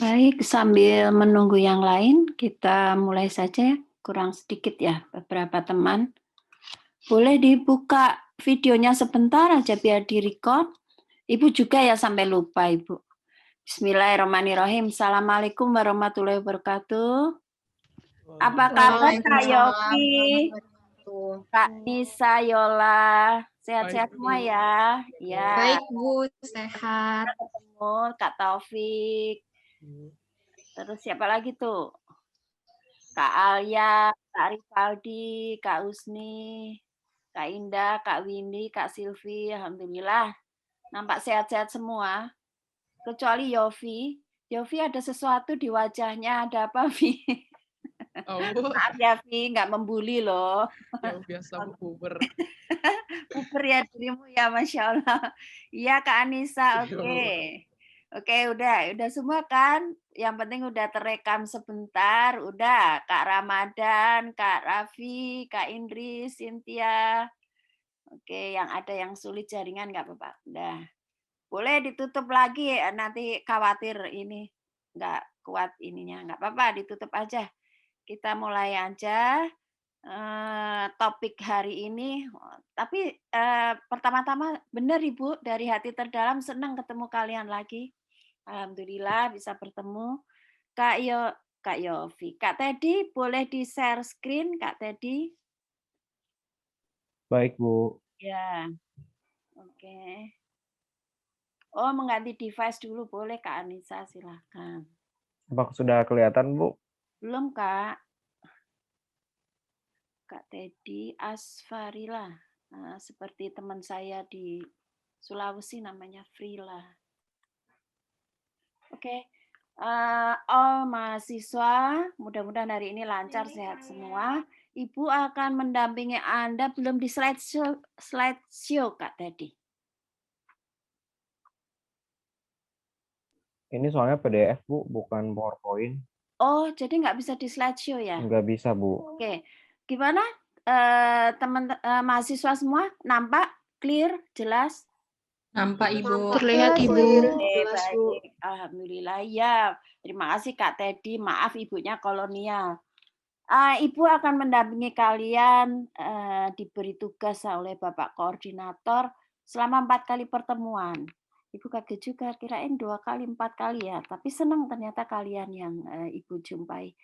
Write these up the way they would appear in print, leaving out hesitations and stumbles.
Baik, sambil menunggu yang lain, kita mulai saja. Kurang sedikit ya, beberapa teman. Boleh dibuka videonya sebentar aja biar di-record. Ibu juga ya sampai lupa, Ibu. Bismillahirrahmanirrahim. Assalamualaikum warahmatullahi wabarakatuh. Apa kabar Kak Waalaikumsalam Yofi? warahmatullahi Kak Nisa, Yola, Baik, sehat-sehat semua Bu. ya? Ya, Baik, Bu, sehat. kita ketemu Kak Taufik. Terus siapa lagi tuh? Kak Alia, Kak Rivaldi, Kak Usni, Kak Indah, Kak Windy, Kak Silvi, alhamdulillah nampak sehat-sehat semua. Kecuali Yofi. Yofi ada sesuatu di wajahnya, ada apa, Vi? Oh, Bu. Maaf ya, Vi, nggak membuli loh. Yang biasa Bu puber. Puber ya dirimu ya, Masya Allah. Iya, Kak Anissa, Iya, oke. Bu. Oke, udah semua kan? Yang penting udah terekam sebentar, udah. Kak Ramadan, Kak Raffi, Kak Indri, Cynthia. Oke, yang ada yang sulit jaringan nggak apa-apa. Udah. Boleh ditutup lagi, nanti khawatir ini nggak kuat ininya. Nggak apa-apa, ditutup aja. Kita mulai aja topik hari ini. Tapi pertama-tama benar Ibu, dari hati terdalam senang ketemu kalian lagi. Alhamdulillah bisa bertemu. Kak Yofi, Kak Teddy boleh di-share screen, Kak Teddy? Baik, Bu. Ya, oke. Oh, mengganti device dulu boleh, Kak Anissa, silahkan. Apakah sudah kelihatan, Bu? Belum, Kak. Kak Teddy Asfarila. Seperti teman saya di Sulawesi namanya Frila. Oke. Mahasiswa, mudah-mudahan hari ini lancar, sehat semua. Ibu akan mendampingi Anda, belum di slideshow Kak Teddy. Ini soalnya PDF, Bu, bukan PowerPoint. Oh, jadi nggak bisa di slideshow ya? Nggak bisa, Bu. Oke. Gimana mahasiswa semua? Nampak? Clear? Jelas? Nampak, Ibu. Terlihat, Ibu. Jelas, Bu. Baik. Alhamdulillah ya. Terima kasih Kak Teddy. Maaf ibunya kolonial. Ibu akan mendampingi kalian, diberi tugas oleh Bapak Koordinator selama 4 kali pertemuan. Ibu kaget juga, kirain 2 kali, 4 kali ya. Tapi senang ternyata kalian yang Ibu jumpai.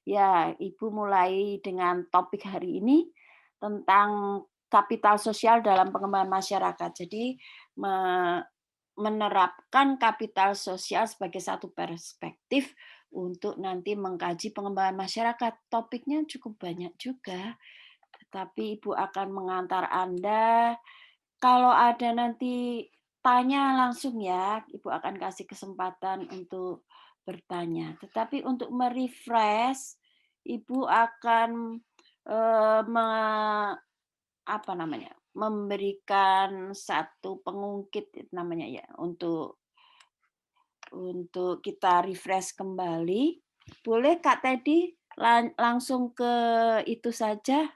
Ya, Ibu mulai dengan topik hari ini tentang kapital sosial dalam pengembangan masyarakat. Jadi menerapkan kapital sosial sebagai satu perspektif untuk nanti mengkaji pengembangan masyarakat. Topiknya cukup banyak juga, tetapi Ibu akan mengantar Anda. Kalau ada nanti tanya langsung ya, Ibu akan kasih kesempatan untuk bertanya. Tetapi untuk merefresh, Ibu akan memberikan satu pengungkit namanya ya untuk kita refresh kembali. Boleh Kak Teddy langsung ke itu saja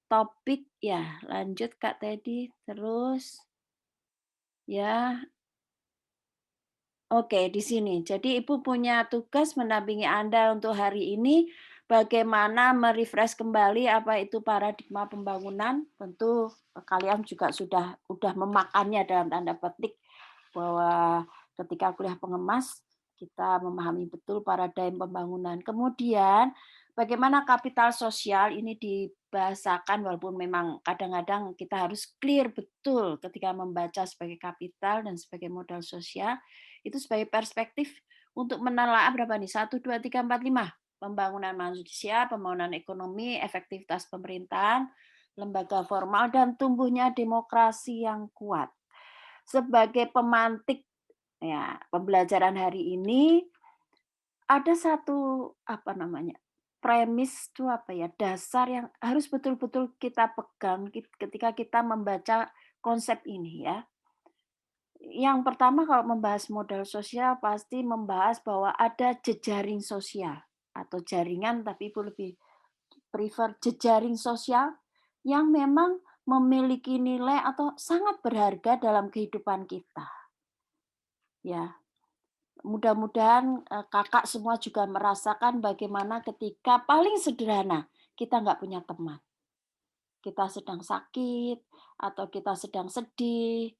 topik ya. Lanjut Kak Teddy terus ya. Oke, di sini. Jadi Ibu punya tugas mendampingi Anda untuk hari ini bagaimana merefresh kembali apa itu paradigma pembangunan. Tentu kalian juga sudah memakannya dalam tanda petik bahwa ketika kuliah pengemas kita memahami betul paradigma pembangunan. Kemudian bagaimana kapital sosial ini dibahasakan walaupun memang kadang-kadang kita harus clear betul ketika membaca sebagai kapital dan sebagai modal sosial. Itu sebagai perspektif untuk menelaah berapa nih? 1, 2, 3, 4, 5. Pembangunan manusia, pembangunan ekonomi, efektivitas pemerintahan, lembaga formal, dan tumbuhnya demokrasi yang kuat. Sebagai pemantik ya pembelajaran hari ini, ada satu premis itu dasar yang harus betul-betul kita pegang ketika kita membaca konsep ini ya. Yang pertama kalau membahas modal sosial pasti membahas bahwa ada jejaring sosial atau jaringan, tapi Ibu lebih prefer jejaring sosial yang memang memiliki nilai atau sangat berharga dalam kehidupan kita. Ya. mudah-mudahan kakak semua juga merasakan bagaimana ketika paling sederhana kita nggak punya teman. Kita sedang sakit atau kita sedang sedih.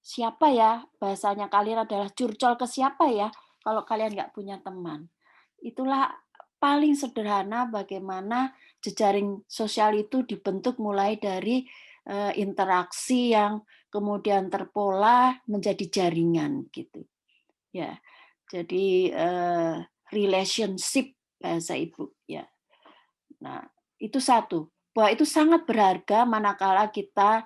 Siapa ya? Bahasanya kalian adalah curcol ke siapa ya? Kalau kalian nggak punya teman. Itulah paling sederhana bagaimana jejaring sosial itu dibentuk mulai dari interaksi yang kemudian terpola menjadi jaringan gitu. Ya. Jadi relationship bahasa Ibu ya. Nah, itu satu. Bahwa itu sangat berharga manakala kita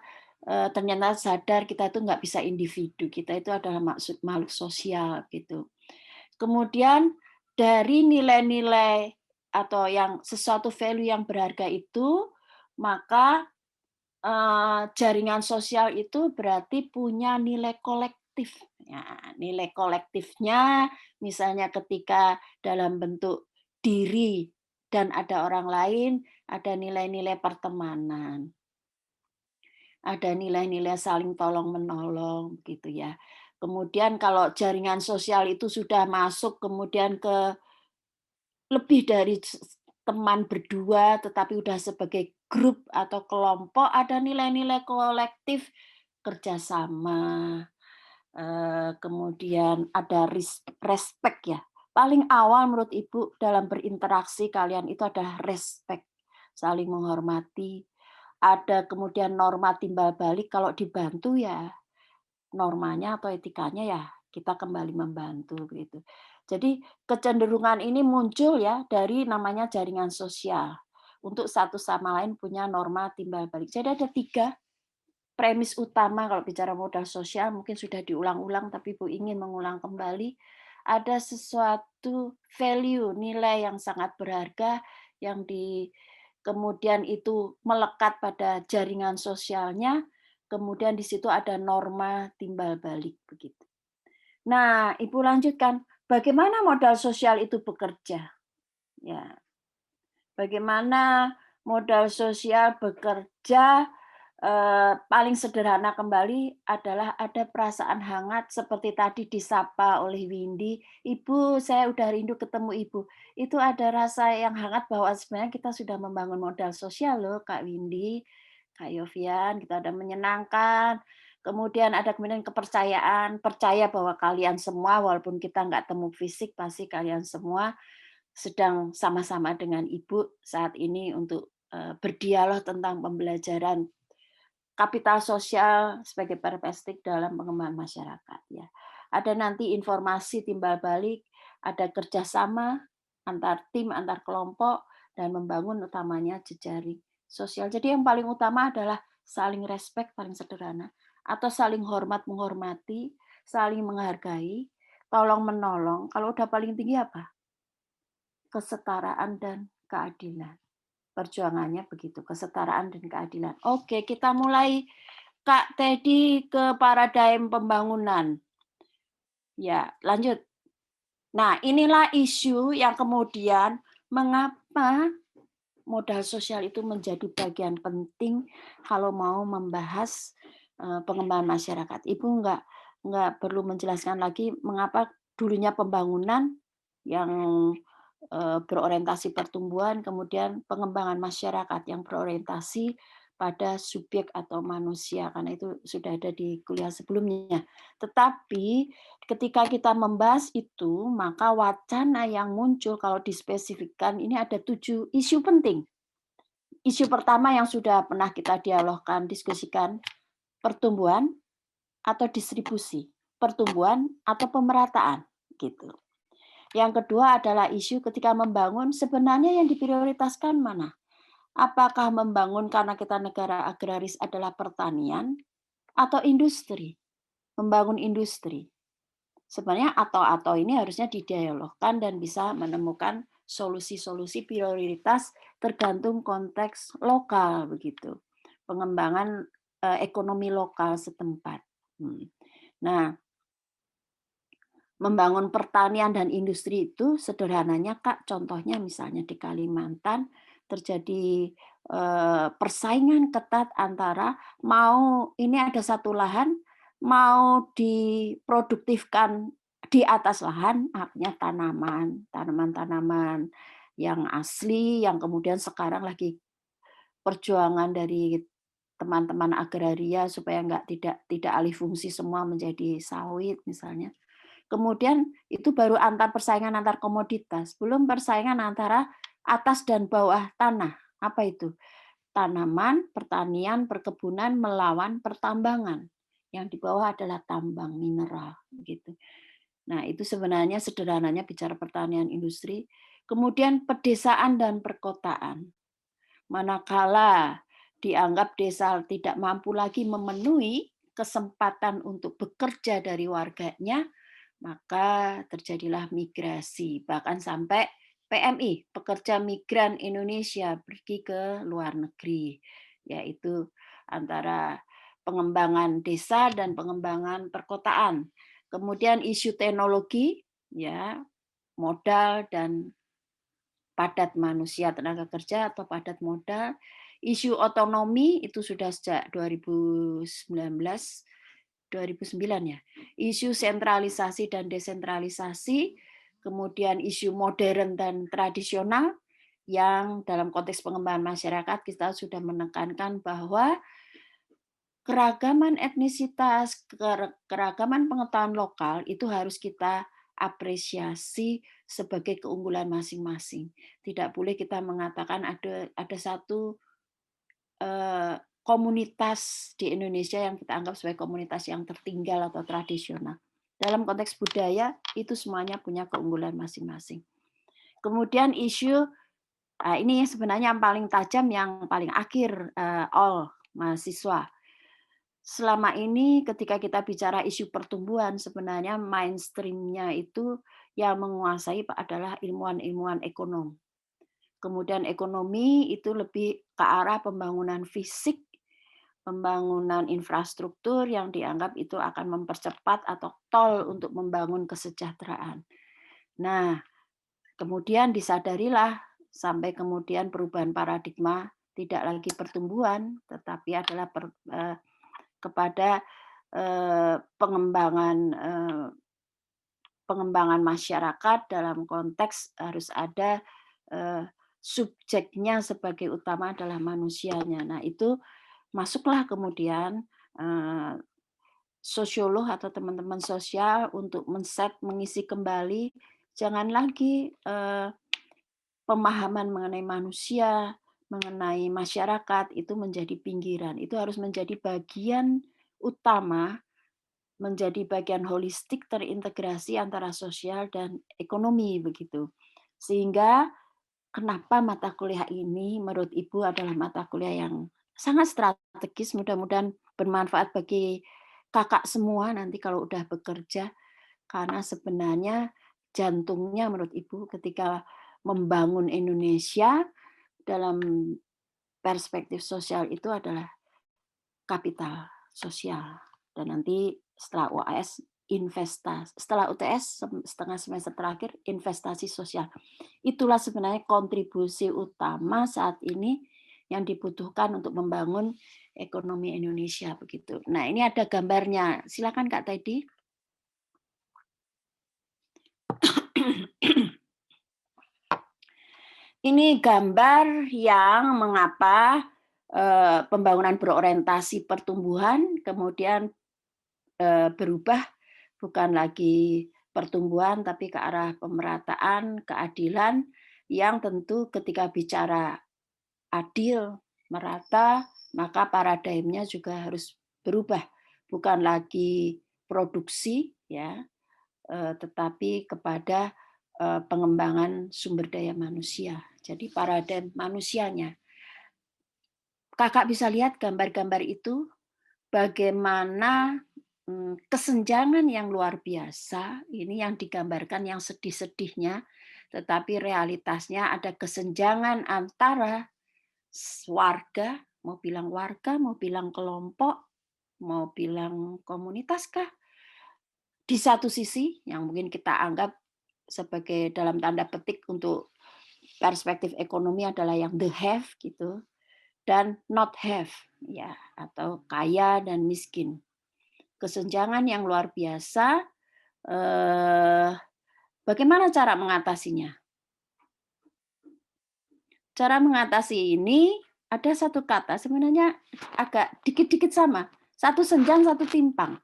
ternyata sadar kita itu nggak bisa individu, kita itu adalah makhluk sosial gitu. Kemudian dari nilai-nilai atau yang sesuatu value yang berharga itu, maka jaringan sosial itu berarti punya nilai kolektif. Ya, nilai kolektifnya misalnya ketika dalam bentuk diri dan ada orang lain, ada nilai-nilai pertemanan. Ada nilai-nilai saling tolong-menolong gitu ya. Kemudian kalau jaringan sosial itu sudah masuk kemudian ke lebih dari teman berdua, tetapi udah sebagai grup atau kelompok, ada nilai-nilai kolektif, kerjasama, kemudian ada respect ya. Paling awal menurut Ibu dalam berinteraksi kalian itu ada respect, saling menghormati. Ada kemudian norma timbal balik, kalau dibantu ya normanya atau etikanya ya kita kembali membantu gitu. Jadi kecenderungan ini muncul ya dari namanya jaringan sosial. Untuk satu sama lain punya norma timbal balik. Jadi ada 3 premis utama kalau bicara modal sosial, mungkin sudah diulang-ulang tapi Bu ingin mengulang kembali. Ada sesuatu value, nilai yang sangat berharga yang kemudian itu melekat pada jaringan sosialnya, kemudian di situ ada norma timbal balik begitu. Nah, Ibu lanjutkan, bagaimana modal sosial itu bekerja? Ya. Bagaimana modal sosial bekerja paling sederhana kembali adalah ada perasaan hangat seperti tadi disapa oleh Windy, "Ibu, saya udah rindu ketemu Ibu." Itu ada rasa yang hangat bahwa sebenarnya kita sudah membangun modal sosial loh, Kak Windy, Kak Yofian, kita ada menyenangkan. Kemudian ada kemudian kepercayaan, percaya bahwa kalian semua walaupun kita nggak temu fisik, pasti kalian semua sedang sama-sama dengan Ibu saat ini untuk berdialog tentang pembelajaran kapital sosial sebagai perspektif dalam pengembangan masyarakat ya. Ada nanti informasi timbal balik, ada kerjasama antar tim, antar kelompok, dan membangun utamanya jejaring sosial. Jadi yang paling utama adalah saling respect, paling sederhana, atau saling hormat menghormati, saling menghargai, tolong menolong. Kalau udah paling tinggi apa? Kesetaraan dan keadilan. Perjuangannya begitu, kesetaraan dan keadilan. Oke, kita mulai Kak Teddy ke paradigm pembangunan. Ya, lanjut. Nah, inilah isu yang kemudian mengapa modal sosial itu menjadi bagian penting kalau mau membahas pengembangan masyarakat. Ibu nggak perlu menjelaskan lagi mengapa dulunya pembangunan yang berorientasi pertumbuhan, kemudian pengembangan masyarakat yang berorientasi pada subjek atau manusia, karena itu sudah ada di kuliah sebelumnya. Tetapi ketika kita membahas itu, maka wacana yang muncul kalau dispesifikkan ini ada 7 isu penting. Isu pertama yang sudah pernah kita dialogkan, diskusikan, pertumbuhan atau distribusi, pertumbuhan atau pemerataan, gitu. Yang kedua adalah isu ketika membangun sebenarnya yang diprioritaskan mana? Apakah membangun karena kita negara agraris adalah pertanian atau industri? Membangun industri. Sebenarnya atau ini harusnya didialogkan dan bisa menemukan solusi-solusi prioritas tergantung konteks lokal begitu. Pengembangan ekonomi lokal setempat. Nah, membangun pertanian dan industri itu sederhananya Kak, contohnya misalnya di Kalimantan terjadi persaingan ketat antara ini ada satu lahan mau diproduktifkan di atas lahan artinya tanaman-tanaman yang asli yang kemudian sekarang lagi perjuangan dari teman-teman agraria supaya tidak alih fungsi semua menjadi sawit misalnya. Kemudian itu baru persaingan antar komoditas, belum persaingan antara atas dan bawah tanah. Apa itu? Tanaman, pertanian, perkebunan melawan pertambangan. Yang di bawah adalah tambang mineral gitu. Nah, itu sebenarnya sederhananya bicara pertanian industri. Kemudian pedesaan dan perkotaan. Manakala dianggap desa tidak mampu lagi memenuhi kesempatan untuk bekerja dari warganya, maka terjadilah migrasi, bahkan sampai PMI, pekerja migran Indonesia pergi ke luar negeri, yaitu antara pengembangan desa dan pengembangan perkotaan. Kemudian isu teknologi, ya, modal dan padat manusia tenaga kerja atau padat modal. Isu otonomi itu sudah sejak 2009 ya. Isu sentralisasi dan desentralisasi, kemudian isu modern dan tradisional yang dalam konteks pengembangan masyarakat kita sudah menekankan bahwa keragaman etnisitas, keragaman pengetahuan lokal itu harus kita apresiasi sebagai keunggulan masing-masing. Tidak boleh kita mengatakan ada satu komunitas di Indonesia yang kita anggap sebagai komunitas yang tertinggal atau tradisional. Dalam konteks budaya itu semuanya punya keunggulan masing-masing. Kemudian isu ini sebenarnya yang paling tajam, yang paling akhir all mahasiswa. Selama ini ketika kita bicara isu pertumbuhan, sebenarnya mainstream-nya itu yang menguasai adalah ilmuwan-ilmuwan ekonom. Kemudian ekonomi itu lebih ke arah pembangunan fisik, pembangunan infrastruktur yang dianggap itu akan mempercepat atau tol untuk membangun kesejahteraan. Nah, kemudian disadarilah sampai kemudian perubahan paradigma tidak lagi pertumbuhan, tetapi adalah kepada pengembangan masyarakat dalam konteks harus ada subjeknya sebagai utama adalah manusianya. Nah, itu masuklah kemudian sosiolog atau teman-teman sosial untuk mengisi kembali, jangan lagi pemahaman mengenai manusia, mengenai masyarakat itu menjadi pinggiran. Itu harus menjadi bagian utama, menjadi bagian holistik terintegrasi antara sosial dan ekonomi begitu. Sehingga kenapa mata kuliah ini menurut Ibu adalah mata kuliah yang sangat strategis, mudah-mudahan bermanfaat bagi kakak semua nanti kalau udah bekerja, karena sebenarnya jantungnya menurut Ibu ketika membangun Indonesia dalam perspektif sosial itu adalah kapital sosial. Dan nanti setelah UAS investasi, setelah UTS setengah semester terakhir investasi sosial. Itulah sebenarnya kontribusi utama saat ini yang dibutuhkan untuk membangun ekonomi Indonesia begitu. Nah, ini ada gambarnya. Silakan Kak Teddy. Ini gambar yang mengapa pembangunan berorientasi pertumbuhan kemudian berubah bukan lagi pertumbuhan tapi ke arah pemerataan, keadilan yang tentu ketika bicara adil, merata, maka paradigmnya juga harus berubah, bukan lagi produksi ya, tetapi kepada pengembangan sumber daya manusia. Jadi paradigma manusianya. Kakak bisa lihat gambar-gambar itu bagaimana kesenjangan yang luar biasa, ini yang digambarkan yang sedih-sedihnya, tetapi realitasnya ada kesenjangan antara warga, mau bilang kelompok, mau bilang komunitas kah? Di satu sisi yang mungkin kita anggap sebagai dalam tanda petik untuk perspektif ekonomi adalah yang the have gitu dan not have ya atau kaya dan miskin. Kesenjangan yang luar biasa Bagaimana cara mengatasinya? Cara mengatasi ini ada satu kata sebenarnya agak dikit-dikit sama, satu senjang, satu timpang.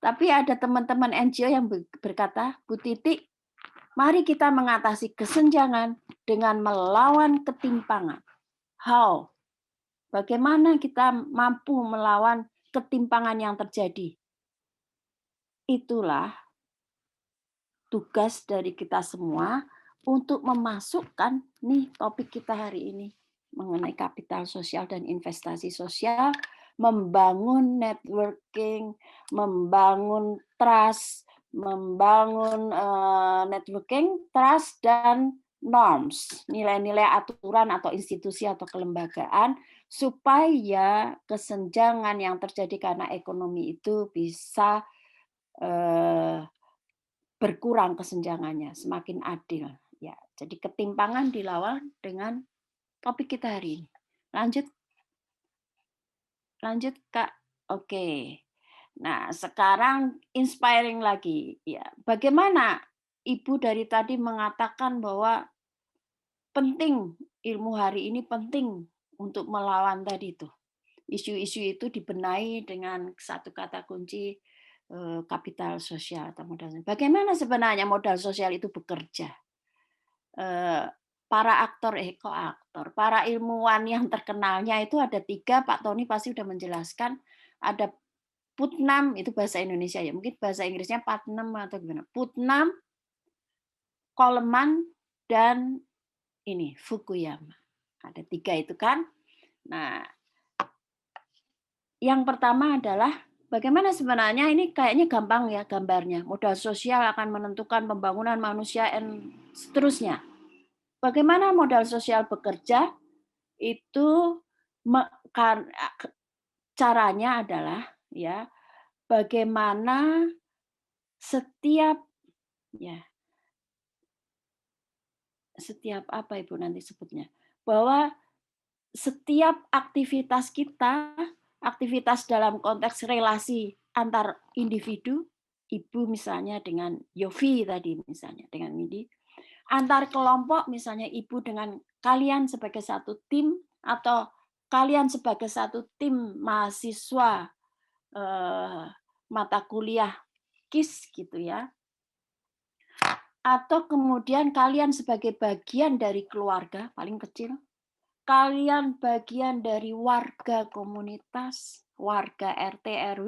Tapi ada teman-teman NGO yang berkata, Bu Titik, mari kita mengatasi kesenjangan dengan melawan ketimpangan. How? Bagaimana kita mampu melawan ketimpangan yang terjadi? Itulah tugas dari kita semua untuk memasukkan nih topik kita hari ini mengenai kapital sosial dan investasi sosial, membangun networking, membangun trust, membangun networking, trust, dan norms, nilai-nilai aturan atau institusi atau kelembagaan, supaya kesenjangan yang terjadi karena ekonomi itu bisa berkurang kesenjangannya, semakin adil. Ya, jadi ketimpangan dilawan dengan topik kita hari ini. Lanjut Kak. Oke. Nah, sekarang inspiring lagi. Ya, bagaimana Ibu dari tadi mengatakan bahwa penting ilmu hari ini penting untuk melawan tadi itu. Isu-isu itu dibenahi dengan satu kata kunci kapital sosial atau modal sosial. Bagaimana sebenarnya modal sosial itu bekerja? Para para ilmuwan yang terkenalnya itu ada 3, Pak Tony pasti sudah menjelaskan. Ada Putnam, itu bahasa Indonesia ya, mungkin bahasa Inggrisnya Putnam atau gimana. Putnam, Coleman, dan ini Fukuyama. Ada 3 itu kan. Nah, yang pertama adalah bagaimana sebenarnya ini kayaknya gampang ya gambarnya. Modal sosial akan menentukan pembangunan manusia dan seterusnya. Bagaimana modal sosial bekerja? Itu caranya adalah ya bagaimana setiap apa Ibu nanti sebutnya, bahwa setiap aktivitas kita, aktivitas dalam konteks relasi antar individu, Ibu misalnya dengan Yofi tadi misalnya dengan Midi, antar kelompok misalnya Ibu dengan kalian sebagai satu tim atau kalian sebagai satu tim mahasiswa mata kuliah KIS gitu ya. Atau kemudian kalian sebagai bagian dari keluarga paling kecil, kalian bagian dari warga komunitas, warga RT RW,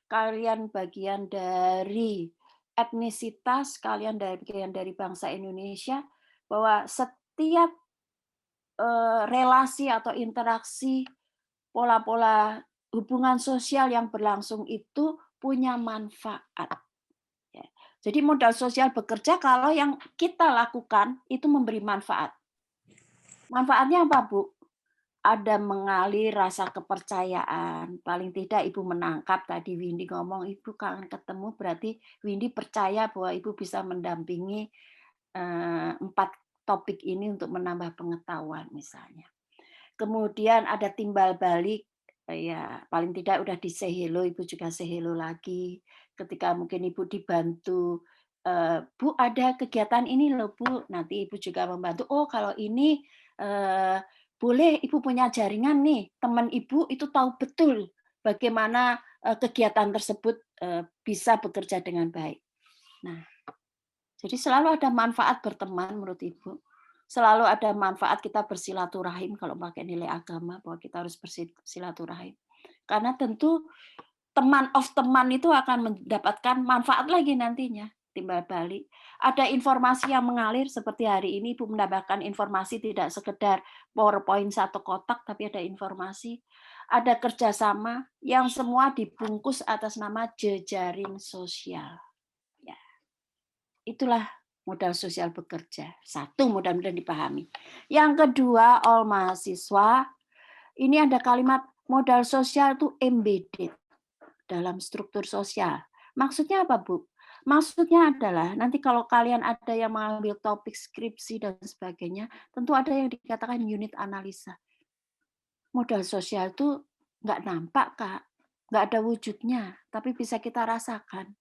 kalian bagian dari etnisitas, kalian bagian dari bangsa Indonesia, bahwa setiap relasi atau interaksi pola-pola hubungan sosial yang berlangsung itu punya manfaat. Jadi modal sosial bekerja kalau yang kita lakukan itu memberi manfaat. Manfaatnya apa, Bu? Ada mengalir rasa kepercayaan. Paling tidak Ibu menangkap tadi Windy ngomong, Ibu kalau ketemu berarti Windy percaya bahwa Ibu bisa mendampingi 4 topik ini untuk menambah pengetahuan misalnya. Kemudian ada timbal balik, ya paling tidak udah di say hello, Ibu juga say hello lagi. Ketika mungkin Ibu dibantu, Bu ada kegiatan ini loh Bu, nanti Ibu juga membantu. Oh kalau ini boleh Ibu punya jaringan nih, teman Ibu itu tahu betul bagaimana kegiatan tersebut bisa bekerja dengan baik. Nah, jadi selalu ada manfaat berteman menurut Ibu. Selalu ada manfaat kita bersilaturahim kalau pakai nilai agama bahwa kita harus bersilaturahim. Karena tentu teman of teman itu akan mendapatkan manfaat lagi nantinya, timbal balik. Ada informasi yang mengalir seperti hari ini Ibu mendapatkan informasi tidak sekedar PowerPoint satu kotak tapi ada informasi, ada kerjasama yang semua dibungkus atas nama jejaring sosial. Ya. Itulah modal sosial bekerja. Satu, mudah-mudahan dipahami. Yang kedua, all mahasiswa, ini ada kalimat modal sosial itu embedded dalam struktur sosial. Maksudnya apa, Bu? Maksudnya adalah nanti kalau kalian ada yang mengambil topik skripsi dan sebagainya, tentu ada yang dikatakan unit analisa. Modal sosial itu nggak nampak, Kak. Nggak ada wujudnya, tapi bisa kita rasakan.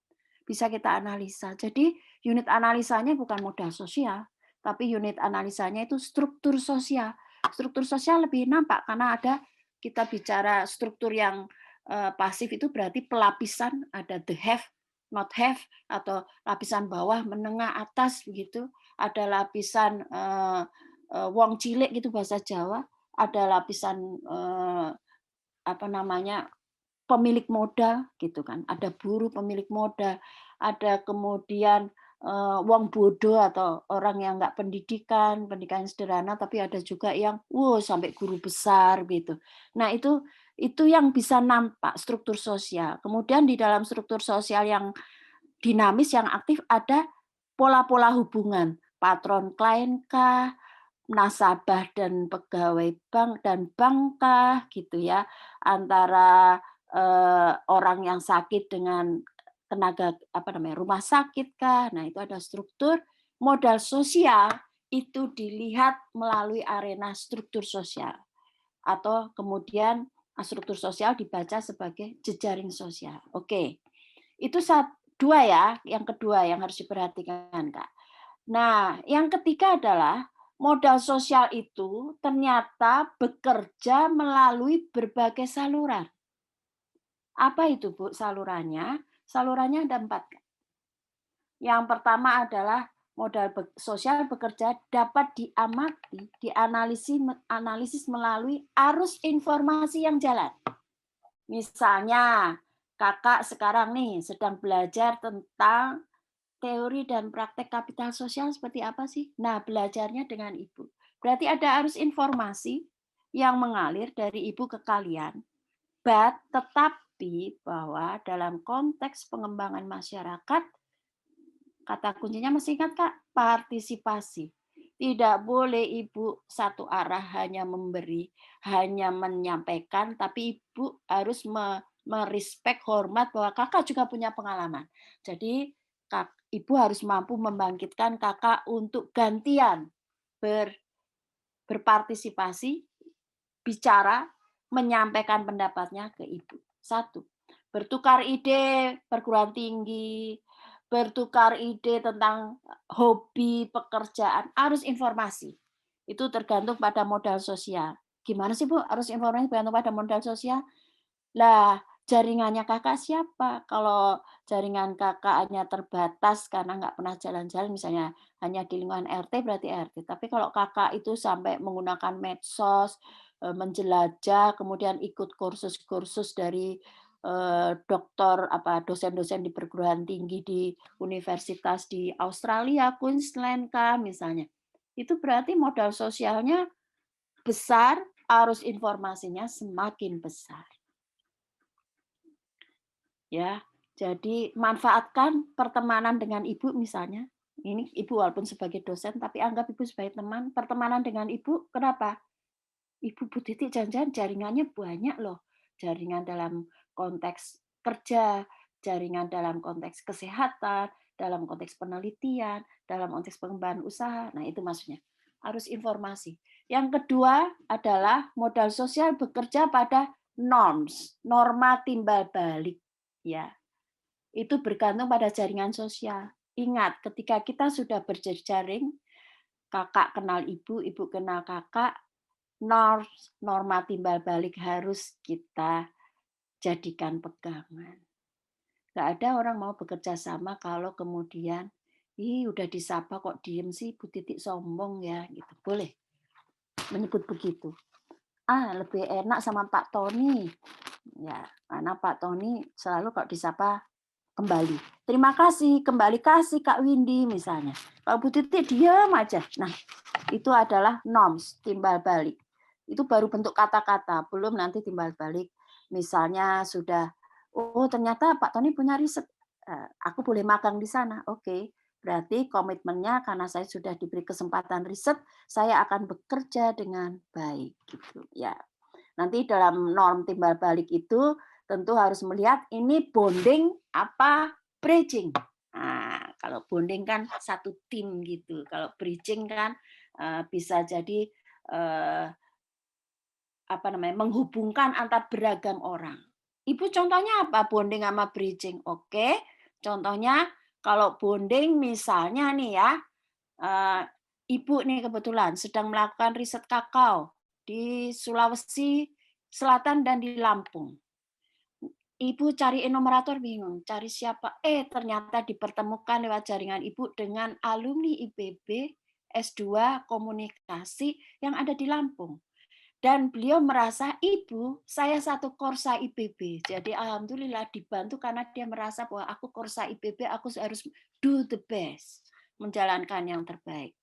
bisa kita analisa. Jadi unit analisanya bukan modal sosial, tapi unit analisanya itu struktur sosial. Struktur sosial lebih nampak karena ada kita bicara struktur yang pasif itu berarti pelapisan, ada the have, not have, atau lapisan bawah, menengah, atas begitu. Ada lapisan wong cilik gitu bahasa Jawa, ada lapisan apa namanya pemilik modal gitu kan, ada buruh pemilik modal, ada kemudian wong bodoh atau orang yang nggak pendidikan sederhana, tapi ada juga yang sampai guru besar gitu. Nah itu yang bisa nampak struktur sosial. Kemudian di dalam struktur sosial yang dinamis, yang aktif ada pola-pola hubungan, patron klien kah, nasabah dan pegawai bank dan bank kah gitu ya, antara orang yang sakit dengan tenaga rumah sakit kah. Nah, itu ada struktur modal sosial itu dilihat melalui arena struktur sosial atau kemudian struktur sosial dibaca sebagai jejaring sosial. Oke. Itu dua ya, yang kedua yang harus diperhatikan, Kak. Nah, yang ketiga adalah modal sosial itu ternyata bekerja melalui berbagai saluran. Apa itu, Bu, salurannya? Salurannya ada 4. Yang pertama adalah modal sosial bekerja dapat diamati, dianalisis melalui arus informasi yang jalan. Misalnya, Kakak sekarang nih sedang belajar tentang teori dan praktek kapital sosial seperti apa sih? Nah, belajarnya dengan Ibu. Berarti ada arus informasi yang mengalir dari Ibu ke kalian. Tetapi bahwa dalam konteks pengembangan masyarakat, kata kuncinya masih ingat Kak? Partisipasi. Tidak boleh Ibu satu arah hanya memberi, hanya menyampaikan, tapi Ibu harus merespek, hormat bahwa Kakak juga punya pengalaman. Jadi Ibu harus mampu membangkitkan Kakak untuk gantian berpartisipasi, bicara, menyampaikan pendapatnya ke Ibu. 1. Bertukar ide perguruan tinggi, bertukar ide tentang hobi, pekerjaan, arus informasi. Itu tergantung pada modal sosial. Gimana sih Bu, arus informasi tergantung pada modal sosial? Lah, jaringannya Kakak siapa? Kalau jaringan Kakak hanya terbatas karena nggak pernah jalan-jalan, misalnya hanya di lingkungan RT, berarti RT. Tapi kalau Kakak itu sampai menggunakan medsos, menjelajah, kemudian ikut kursus-kursus dari dosen-dosen di perguruan tinggi di universitas di Australia, Queensland kah misalnya. Itu berarti modal sosialnya besar, arus informasinya semakin besar. Ya, jadi manfaatkan pertemanan dengan Ibu misalnya. Ini Ibu walaupun sebagai dosen, tapi anggap Ibu sebagai teman. Pertemanan dengan Ibu, kenapa? Ibu Bu Titik jangan-jangan jaringannya banyak loh. Jaringan dalam konteks kerja, jaringan dalam konteks kesehatan, dalam konteks penelitian, dalam konteks pengembangan usaha. Nah, itu maksudnya. Arus informasi. Yang kedua adalah modal sosial bekerja pada norma timbal balik. Ya, itu bergantung pada jaringan sosial. Ingat, ketika kita sudah berjejaring, Kakak kenal Ibu, Ibu kenal Kakak, norma timbal balik harus kita jadikan pegangan. Nggak ada orang mau bekerja sama kalau kemudian, udah disapa kok diem sih, Bu Titik sombong ya, gitu. Boleh menyebut begitu. Lebih enak sama Pak Tony. Ya, karena Pak Tony selalu kok disapa kembali. Terima kasih, kembali kasih Kak Windy misalnya. Kalau Bu Titik diam aja. Nah, itu adalah norms, timbal balik. Itu baru bentuk kata-kata, belum nanti timbal balik. Misalnya sudah, ternyata Pak Tony punya riset, aku boleh magang di sana. Oke, berarti komitmennya karena saya sudah diberi kesempatan riset, saya akan bekerja dengan baik. Gitu ya. Nanti dalam norm timbal balik itu tentu harus melihat ini bonding apa bridging. Nah, kalau bonding kan satu tim gitu. Kalau bridging kan bisa jadi menghubungkan antar beragam orang. Ibu contohnya apa bonding sama bridging? Oke, Contohnya kalau bonding misalnya nih ya, Ibu nih kebetulan sedang melakukan riset kakao di Sulawesi Selatan dan di Lampung. Ibu cari enumerator bingung, cari siapa? Ternyata dipertemukan lewat jaringan Ibu dengan alumni IPB S2 Komunikasi yang ada di Lampung. Dan beliau merasa, Ibu, saya satu Korsa IPB. Jadi alhamdulillah dibantu karena dia merasa bahwa aku Korsa IPB, aku harus do the best, menjalankan yang terbaik.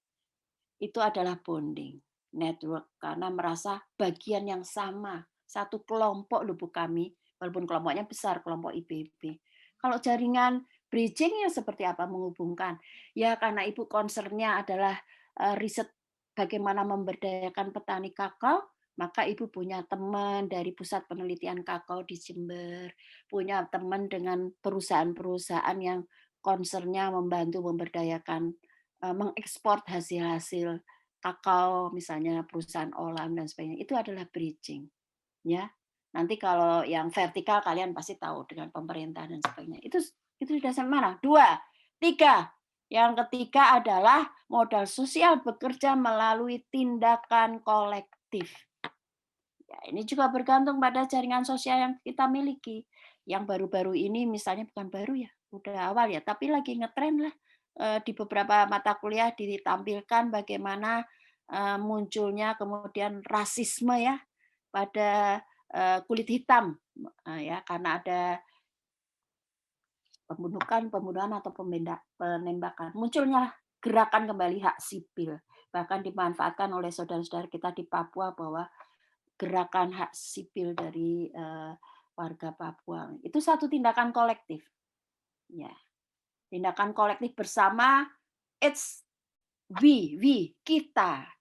Itu adalah bonding, network, karena merasa bagian yang sama, satu kelompok loh Bu kami, walaupun kelompoknya besar, kelompok IPB. Kalau jaringan bridging ya seperti apa menghubungkan? Ya karena Ibu concern-nya adalah riset bagaimana memberdayakan petani kakao, maka Ibu punya teman dari Pusat Penelitian Kakao di Jember, punya teman dengan perusahaan-perusahaan yang concern-nya membantu memberdayakan mengekspor hasil-hasil kakao, misalnya perusahaan olam dan sebagainya. Itu adalah bridging. Ya. Nanti kalau yang vertikal kalian pasti tahu dengan pemerintah dan sebagainya. Itu sudah sampai mana? 2, 3. Yang ketiga adalah modal sosial bekerja melalui tindakan kolektif. Ya, ini juga bergantung pada jaringan sosial yang kita miliki. Yang baru-baru ini misalnya bukan baru ya, udah awal ya, tapi lagi ngetren lah. Di beberapa mata kuliah ditampilkan bagaimana munculnya kemudian rasisme ya pada kulit hitam ya karena ada pembunuhan atau penembakan. Munculnya gerakan kembali hak sipil, bahkan dimanfaatkan oleh saudara-saudara kita di Papua bahwa gerakan hak sipil dari warga Papua. Itu satu tindakan kolektif. Ya. Tindakan kolektif bersama, it's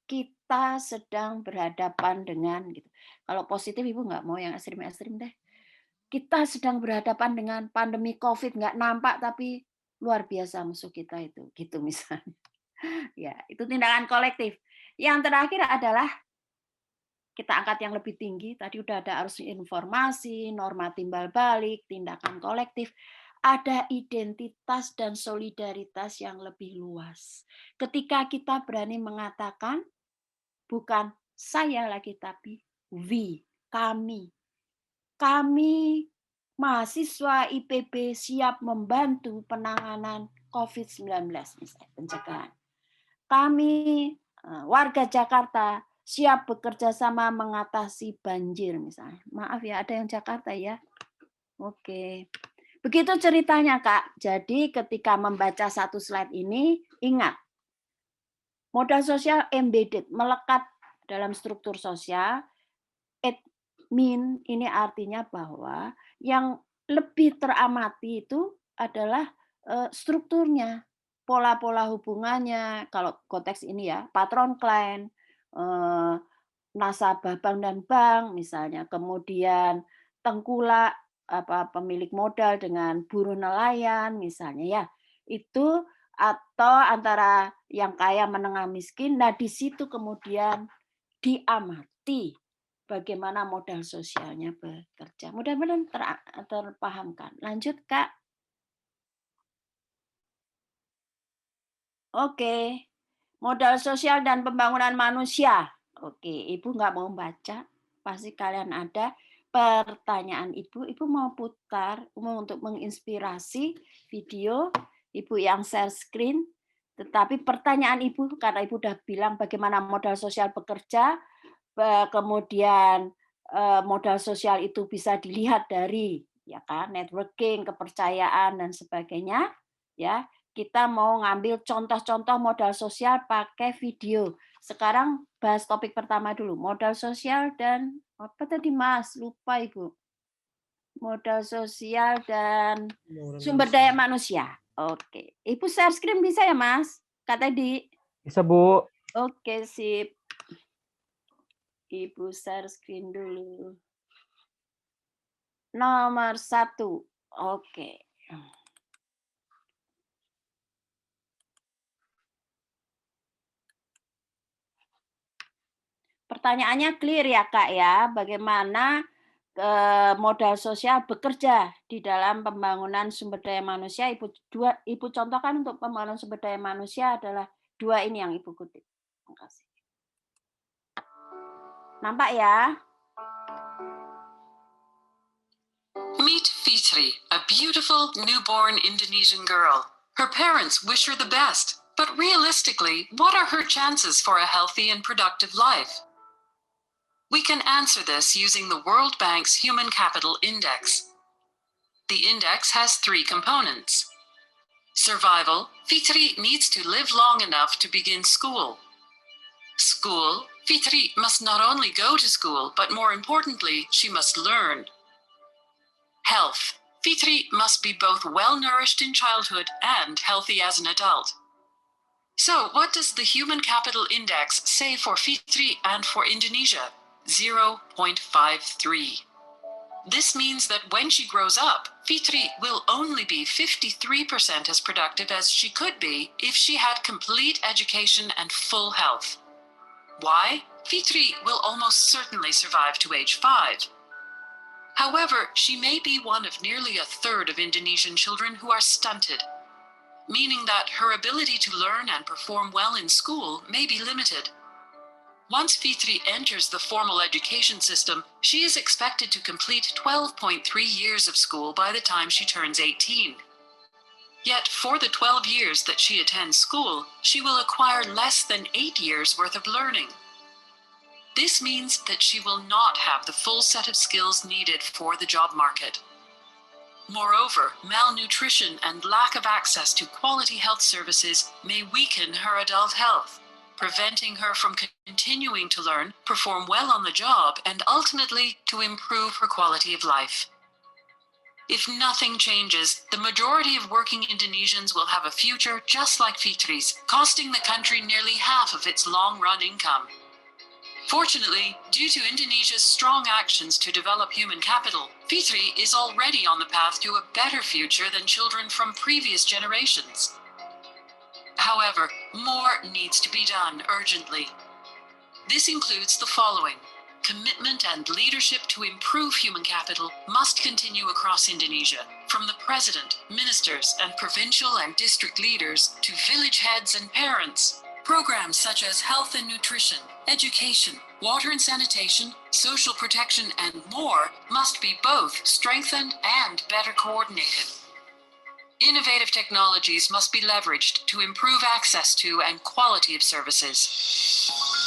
kita sedang berhadapan dengan gitu. Kalau positif Ibu nggak mau yang ekstrim-ekstrim deh. Kita sedang berhadapan dengan pandemi COVID, nggak nampak tapi luar biasa musuh kita itu, gitu misalnya. Ya, itu tindakan kolektif. Yang terakhir adalah kita angkat yang lebih tinggi, tadi udah ada arus informasi, norma timbal balik, tindakan kolektif, ada identitas dan solidaritas yang lebih luas. Ketika kita berani mengatakan, bukan saya lagi, tapi we, kami. Kami mahasiswa IPB siap membantu penanganan COVID-19, misalnya pencegahan. Kami warga Jakarta siap bekerja sama mengatasi banjir misalnya. Maaf ya, ada yang Jakarta ya. Oke. Begitu ceritanya, Kak. Jadi ketika membaca satu slide ini, ingat, modal sosial embedded, melekat dalam struktur sosial. Admin ini artinya bahwa yang lebih teramati itu adalah strukturnya, pola-pola hubungannya, kalau konteks ini ya, patron klien, nasabah bank dan bank misalnya, kemudian tengkulak pemilik modal dengan buruh nelayan misalnya ya. Itu atau antara yang kaya menengah miskin, nah di situ kemudian diamati bagaimana modal sosialnya bekerja. Mudah-mudahan terpahamkan. Lanjut, Kak. Oke. Modal sosial dan pembangunan manusia. Oke, Ibu nggak mau baca. Pasti kalian ada pertanyaan Ibu. Ibu mau putar untuk menginspirasi video. Ibu yang share screen. Tetapi pertanyaan Ibu, karena Ibu udah bilang bagaimana modal sosial bekerja, kemudian modal sosial itu bisa dilihat dari ya kan networking, kepercayaan dan sebagainya ya. Kita mau ngambil contoh-contoh modal sosial pakai video. Sekarang bahas topik pertama dulu, modal sosial dan apa tadi Mas? Lupa Ibu. Modal sosial dan sumber daya manusia. Oke. Ibu share screen bisa ya Mas? Kak Teddy. Bisa, Bu. Oke, sip. Ibu share screen dulu. Nomor 1. Oke. Pertanyaannya clear ya, Kak ya. Bagaimana modal sosial bekerja di dalam pembangunan sumber daya manusia. Ibu contohkan untuk pembangunan sumber daya manusia adalah 2 ini yang Ibu kutip. Terima kasih. Nampak ya? Meet Fitri, a beautiful newborn Indonesian girl. Her parents wish her the best, but realistically, what are her chances for a healthy and productive life? We can answer this using the World Bank's Human Capital Index. The index has 3 components. Survival, Fitri needs to live long enough to begin school. School, Fitri must not only go to school, but more importantly, she must learn. Health, Fitri must be both well-nourished in childhood and healthy as an adult. So, what does the Human Capital Index say for Fitri and for Indonesia? 0.53. This means that when she grows up, Fitri will only be 53% as productive as she could be if she had complete education and full health. Why? Fitri will almost certainly survive to age 5. However, she may be one of nearly a third of Indonesian children who are stunted, meaning that her ability to learn and perform well in school may be limited. Once Fitri enters the formal education system, she is expected to complete 12.3 years of school by the time she turns 18. Yet, for the 12 years that she attends school, she will acquire less than 8 years worth of learning. This means that she will not have the full set of skills needed for the job market. Moreover, malnutrition and lack of access to quality health services may weaken her adult health, preventing her from continuing to learn, perform well on the job, and ultimately to improve her quality of life. If nothing changes, the majority of working Indonesians will have a future just like Fitri's, costing the country nearly half of its long-run income. Fortunately, due to Indonesia's strong actions to develop human capital, Fitri is already on the path to a better future than children from previous generations. However, more needs to be done urgently. This includes the following. Commitment and leadership to improve human capital must continue across Indonesia, from the president, ministers, and provincial and district leaders to village heads and parents. Programs such as health and nutrition, education, water and sanitation, social protection, and more must be both strengthened and better coordinated. Innovative technologies must be leveraged to improve access to and quality of services.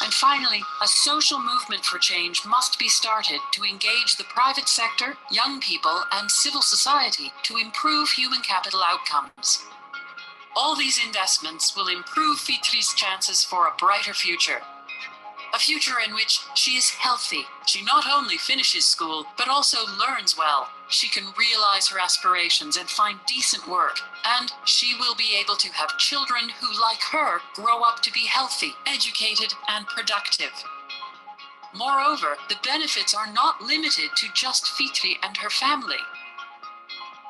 And finally, a social movement for change must be started to engage the private sector, young people, and civil society to improve human capital outcomes. All these investments will improve Fitri's chances for a brighter future. A future in which she is healthy. She not only finishes school, but also learns well. She can realize her aspirations and find decent work. And she will be able to have children who, like her, grow up to be healthy, educated, and productive. Moreover, the benefits are not limited to just Fitri and her family.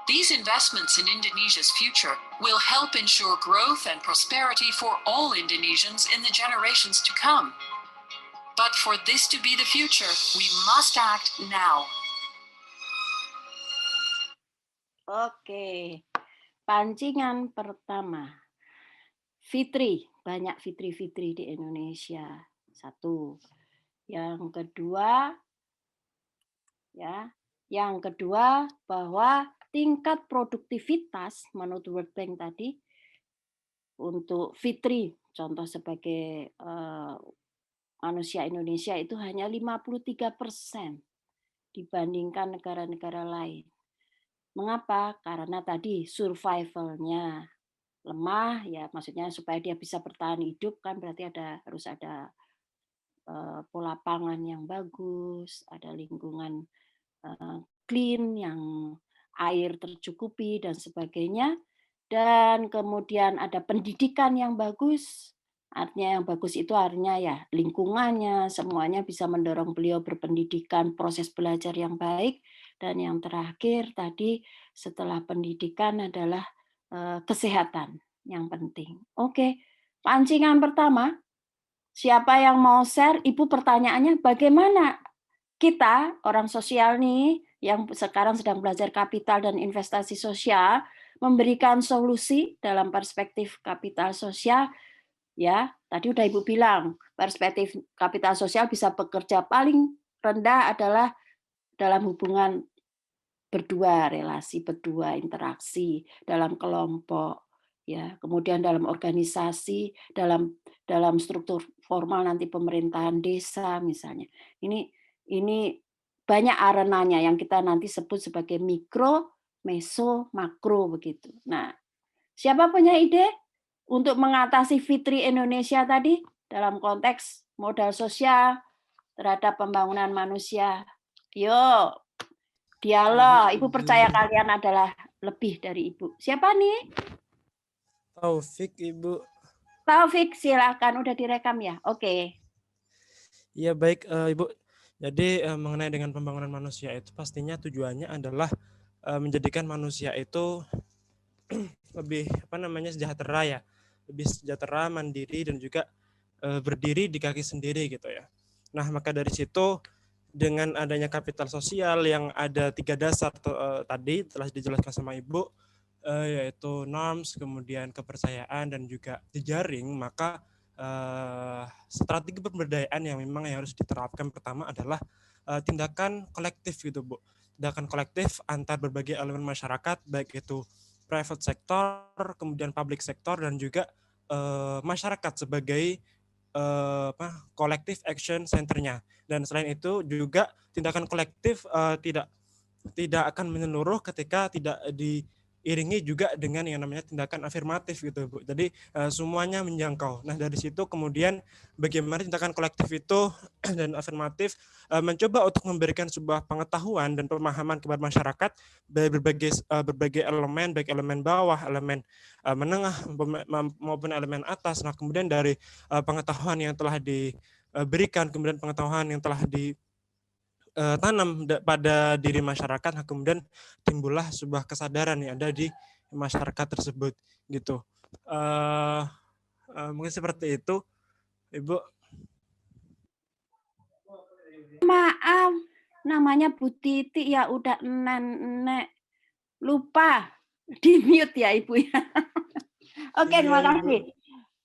These investments in Indonesia's future will help ensure growth and prosperity for all Indonesians in the generations to come. But for this to be the future, we must act now. Oke, pancingan pertama. Fitri, banyak Fitri-Fitri di Indonesia. 1. Yang kedua bahwa tingkat produktivitas menurut World Bank tadi untuk Fitri, contoh sebagai manusia Indonesia itu hanya 53% dibandingkan negara-negara lain. Mengapa? Karena tadi survival-nya lemah, ya maksudnya supaya dia bisa bertahan hidup kan berarti harus ada pola pangan yang bagus, ada lingkungan clean yang air tercukupi dan sebagainya, dan kemudian ada pendidikan yang bagus. Artinya yang bagus itu artinya ya lingkungannya, semuanya bisa mendorong beliau berpendidikan, proses belajar yang baik. Dan yang terakhir tadi setelah pendidikan adalah kesehatan yang penting. Oke, pancingan pertama, siapa yang mau share? Ibu pertanyaannya bagaimana kita orang sosial nih yang sekarang sedang belajar kapital dan investasi sosial memberikan solusi dalam perspektif kapital sosial. Ya, tadi udah Ibu bilang, perspektif kapital sosial bisa bekerja paling rendah adalah dalam hubungan berdua, relasi berdua, interaksi dalam kelompok, ya. Kemudian dalam organisasi, dalam struktur formal nanti pemerintahan desa misalnya. Ini banyak arenanya yang kita nanti sebut sebagai mikro, meso, makro begitu. Nah, siapa punya ide untuk mengatasi Fitri Indonesia tadi dalam konteks modal sosial terhadap pembangunan manusia? Yuk, dialog. Ibu percaya kalian adalah lebih dari Ibu. Siapa nih? Taufik, Ibu. Taufik, silakan. Udah direkam ya? Oke. Iya, baik, Ibu. Jadi mengenai dengan pembangunan manusia itu pastinya tujuannya adalah menjadikan manusia itu lebih sejahtera ya, lebih sejahtera, mandiri dan juga berdiri di kaki sendiri gitu ya. Nah, maka dari situ dengan adanya kapital sosial yang ada 3 dasar tadi telah dijelaskan sama Ibu, yaitu norms, kemudian kepercayaan dan juga jejaring, maka strategi pemberdayaan yang memang harus diterapkan pertama adalah tindakan kolektif gitu Bu. Tindakan kolektif antar berbagai elemen masyarakat, baik itu private sector, kemudian public sector dan juga masyarakat sebagai collective action center-nya. Dan selain itu juga tindakan kolektif tidak akan menyeluruh ketika tidak diiringi juga dengan yang namanya tindakan afirmatif gitu Bu. Jadi semuanya menjangkau. Nah, dari situ kemudian bagaimana tindakan kolektif itu dan afirmatif mencoba untuk memberikan sebuah pengetahuan dan pemahaman kepada masyarakat dari berbagai elemen, baik elemen bawah, elemen menengah maupun elemen atas. Nah, kemudian dari pengetahuan yang telah diberikan, kemudian pengetahuan yang telah tanam pada diri masyarakat, nah kemudian timbullah sebuah kesadaran yang ada di masyarakat tersebut gitu. Mungkin seperti itu, Ibu. Maaf, namanya Bu Titi ya udah nenek lupa di mute ya Ibu ya. Oke, terima kasih.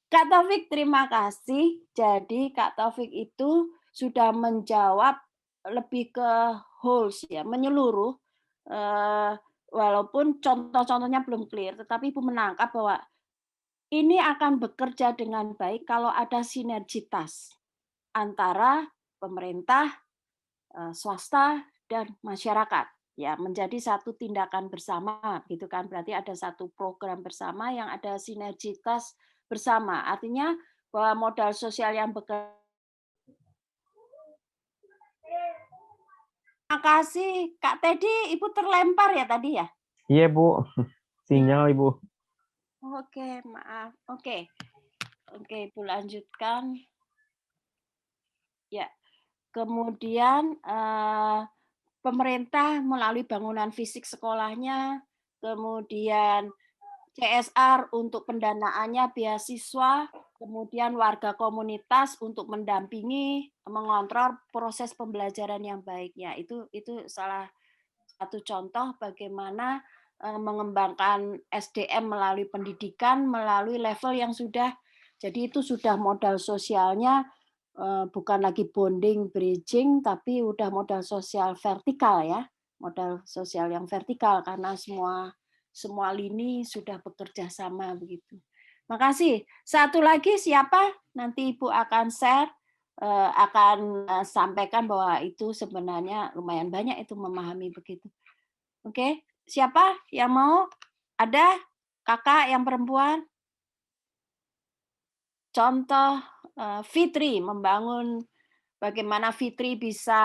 Kak Taufik, terima kasih. Jadi Kak Taufik itu sudah menjawab lebih ke wholes ya, menyeluruh. Walaupun contoh-contohnya belum clear, tetapi Ibu menangkap bahwa ini akan bekerja dengan baik kalau ada sinergitas antara pemerintah, swasta, dan masyarakat. Ya, menjadi satu tindakan bersama, gitu kan? Berarti ada satu program bersama yang ada sinergitas bersama. Artinya bahwa modal sosial yang bekerja. Terima kasih, Kak Teddy. Ibu terlempar ya tadi ya? Iya, Bu. Sinyal, Ibu. Oke, maaf. Oke, Ibu lanjutkan. Ya, kemudian pemerintah melalui bangunan fisik sekolahnya, kemudian CSR untuk pendanaannya, beasiswa, kemudian warga komunitas untuk mendampingi, mengontrol proses pembelajaran yang baiknya. Itu salah satu contoh bagaimana mengembangkan SDM melalui pendidikan, melalui level yang sudah, jadi itu sudah modal sosialnya bukan lagi bonding, bridging, tapi udah modal sosial vertikal ya, modal sosial yang vertikal karena semua lini sudah bekerja sama begitu. Makasih. Satu lagi siapa? Nanti Ibu akan share, akan sampaikan bahwa itu sebenarnya lumayan banyak itu memahami begitu. Oke, siapa yang mau? Ada kakak yang perempuan? Contoh Fitri membangun bagaimana Fitri bisa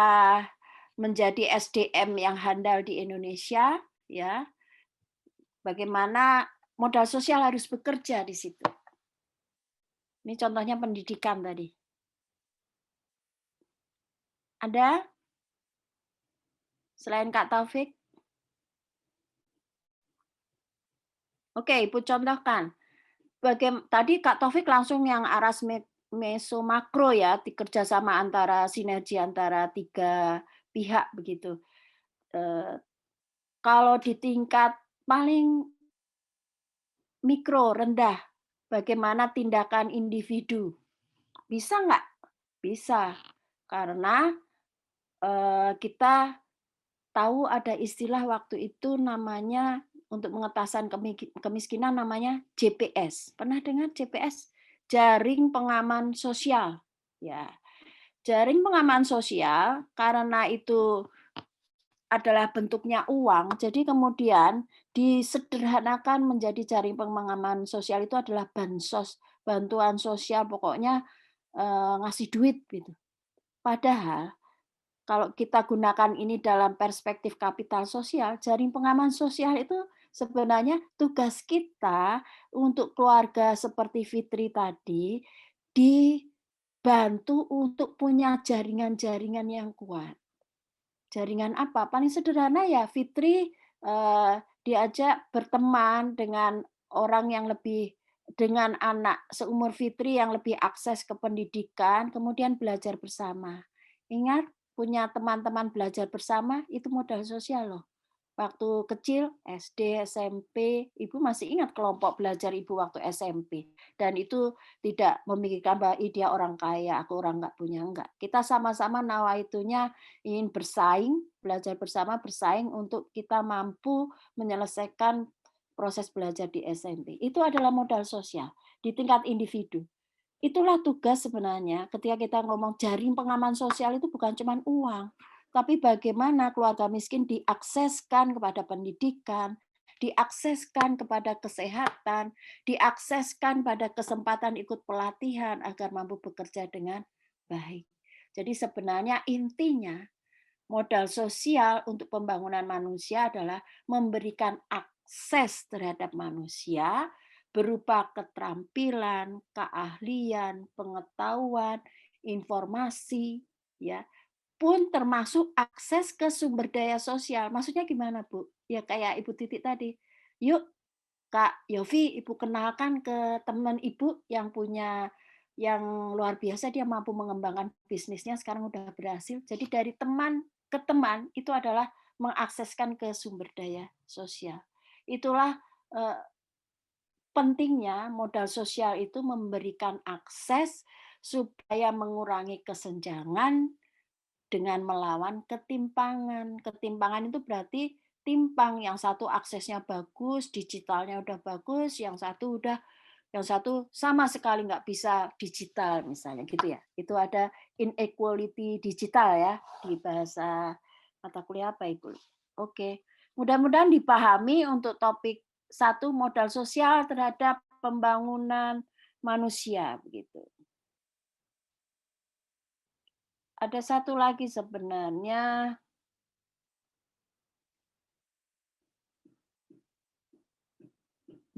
menjadi SDM yang handal di Indonesia, ya. Bagaimana modal sosial harus bekerja di situ. Ini contohnya pendidikan tadi. Ada? Selain Kak Taufik? Oke, Ibu contohkan. Tadi Kak Taufik langsung yang aras meso makro ya, kerjasama antara sinergi antara 3 pihak begitu. Kalau di tingkat paling mikro, rendah, bagaimana tindakan individu? Bisa nggak? Bisa, karena kita tahu ada istilah waktu itu namanya untuk pengetasan kemiskinan namanya JPS. Pernah dengar JPS? Jaring Pengaman Sosial. Ya, jaring pengaman sosial karena itu adalah bentuknya uang, jadi kemudian disederhanakan menjadi jaring pengaman sosial itu adalah bansos, bantuan sosial, pokoknya ngasih duit gitu. Padahal kalau kita gunakan ini dalam perspektif kapital sosial, jaring pengaman sosial itu sebenarnya tugas kita untuk keluarga seperti Fitri tadi dibantu untuk punya jaringan-jaringan yang kuat. Jaringan apa? Paling sederhana ya Fitri diajak berteman dengan orang yang lebih, dengan anak seumur Fitri yang lebih akses ke pendidikan, kemudian belajar bersama. Ingat, punya teman-teman belajar bersama itu modal sosial loh. Waktu kecil, SD, SMP, Ibu masih ingat kelompok belajar Ibu waktu SMP. Dan itu tidak memikirkan bahwa dia orang kaya, aku orang nggak punya, enggak. Kita sama-sama nawaitunya ingin bersaing, belajar bersama, bersaing untuk kita mampu menyelesaikan proses belajar di SMP. Itu adalah modal sosial di tingkat individu. Itulah tugas sebenarnya ketika kita ngomong jaring pengaman sosial itu bukan cuma uang, tapi bagaimana keluarga miskin diakseskan kepada pendidikan, diakseskan kepada kesehatan, diakseskan pada kesempatan ikut pelatihan agar mampu bekerja dengan baik. Jadi sebenarnya intinya modal sosial untuk pembangunan manusia adalah memberikan akses terhadap manusia berupa keterampilan, keahlian, pengetahuan, informasi, ya, pun termasuk akses ke sumber daya sosial. Maksudnya gimana, Bu? Ya kayak Ibu Titik tadi. Yuk, Kak Yofi, Ibu kenalkan ke teman Ibu yang punya yang luar biasa, dia mampu mengembangkan bisnisnya, sekarang udah berhasil. Jadi dari teman ke teman itu adalah mengakseskan ke sumber daya sosial. Itulah pentingnya modal sosial itu memberikan akses supaya mengurangi kesenjangan dengan melawan ketimpangan. Ketimpangan itu berarti timpang, yang satu aksesnya bagus, digitalnya udah bagus, yang satu sama sekali nggak bisa digital misalnya gitu ya. Itu ada inequality digital ya di bahasa mata kuliah apa itu. Oke, mudah-mudahan dipahami untuk topik 1 modal sosial terhadap pembangunan manusia begitu. Ada satu lagi sebenarnya.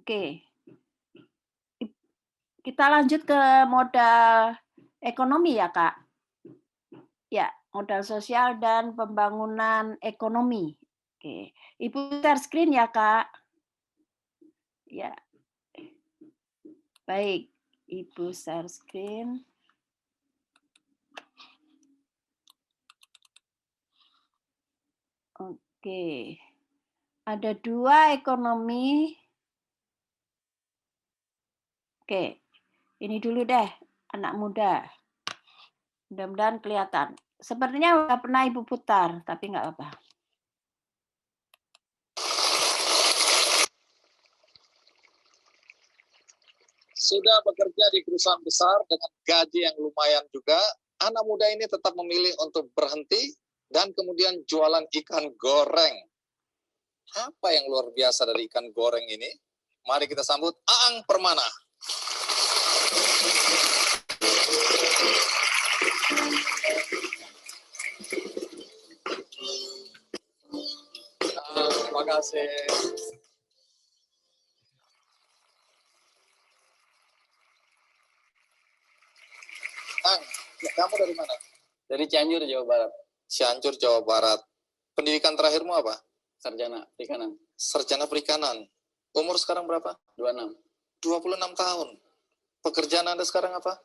Oke. Kita lanjut ke modal ekonomi ya, Kak. Ya, modal sosial dan pembangunan ekonomi. Oke. Ibu share screen ya, Kak. Ya. Baik, Ibu share screen. Oke. Ada 2 ekonomi. Oke. Ini dulu deh, anak muda. Mudah-mudahan kelihatan. Sepertinya udah pernah Ibu putar, tapi nggak apa-apa. Sudah bekerja di perusahaan besar dengan gaji yang lumayan juga, anak muda ini tetap memilih untuk berhenti dan kemudian jualan ikan goreng. Apa yang luar biasa dari ikan goreng ini? Mari kita sambut Aang Permana. Terima kasih. Ang, kamu dari mana? Dari Cianjur, Jawa Barat. Cianjur, Jawa Barat. Pendidikan terakhirmu apa? Sarjana Perikanan. Sarjana Perikanan. Umur sekarang berapa? 26. 26 tahun. Pekerjaan Anda sekarang apa?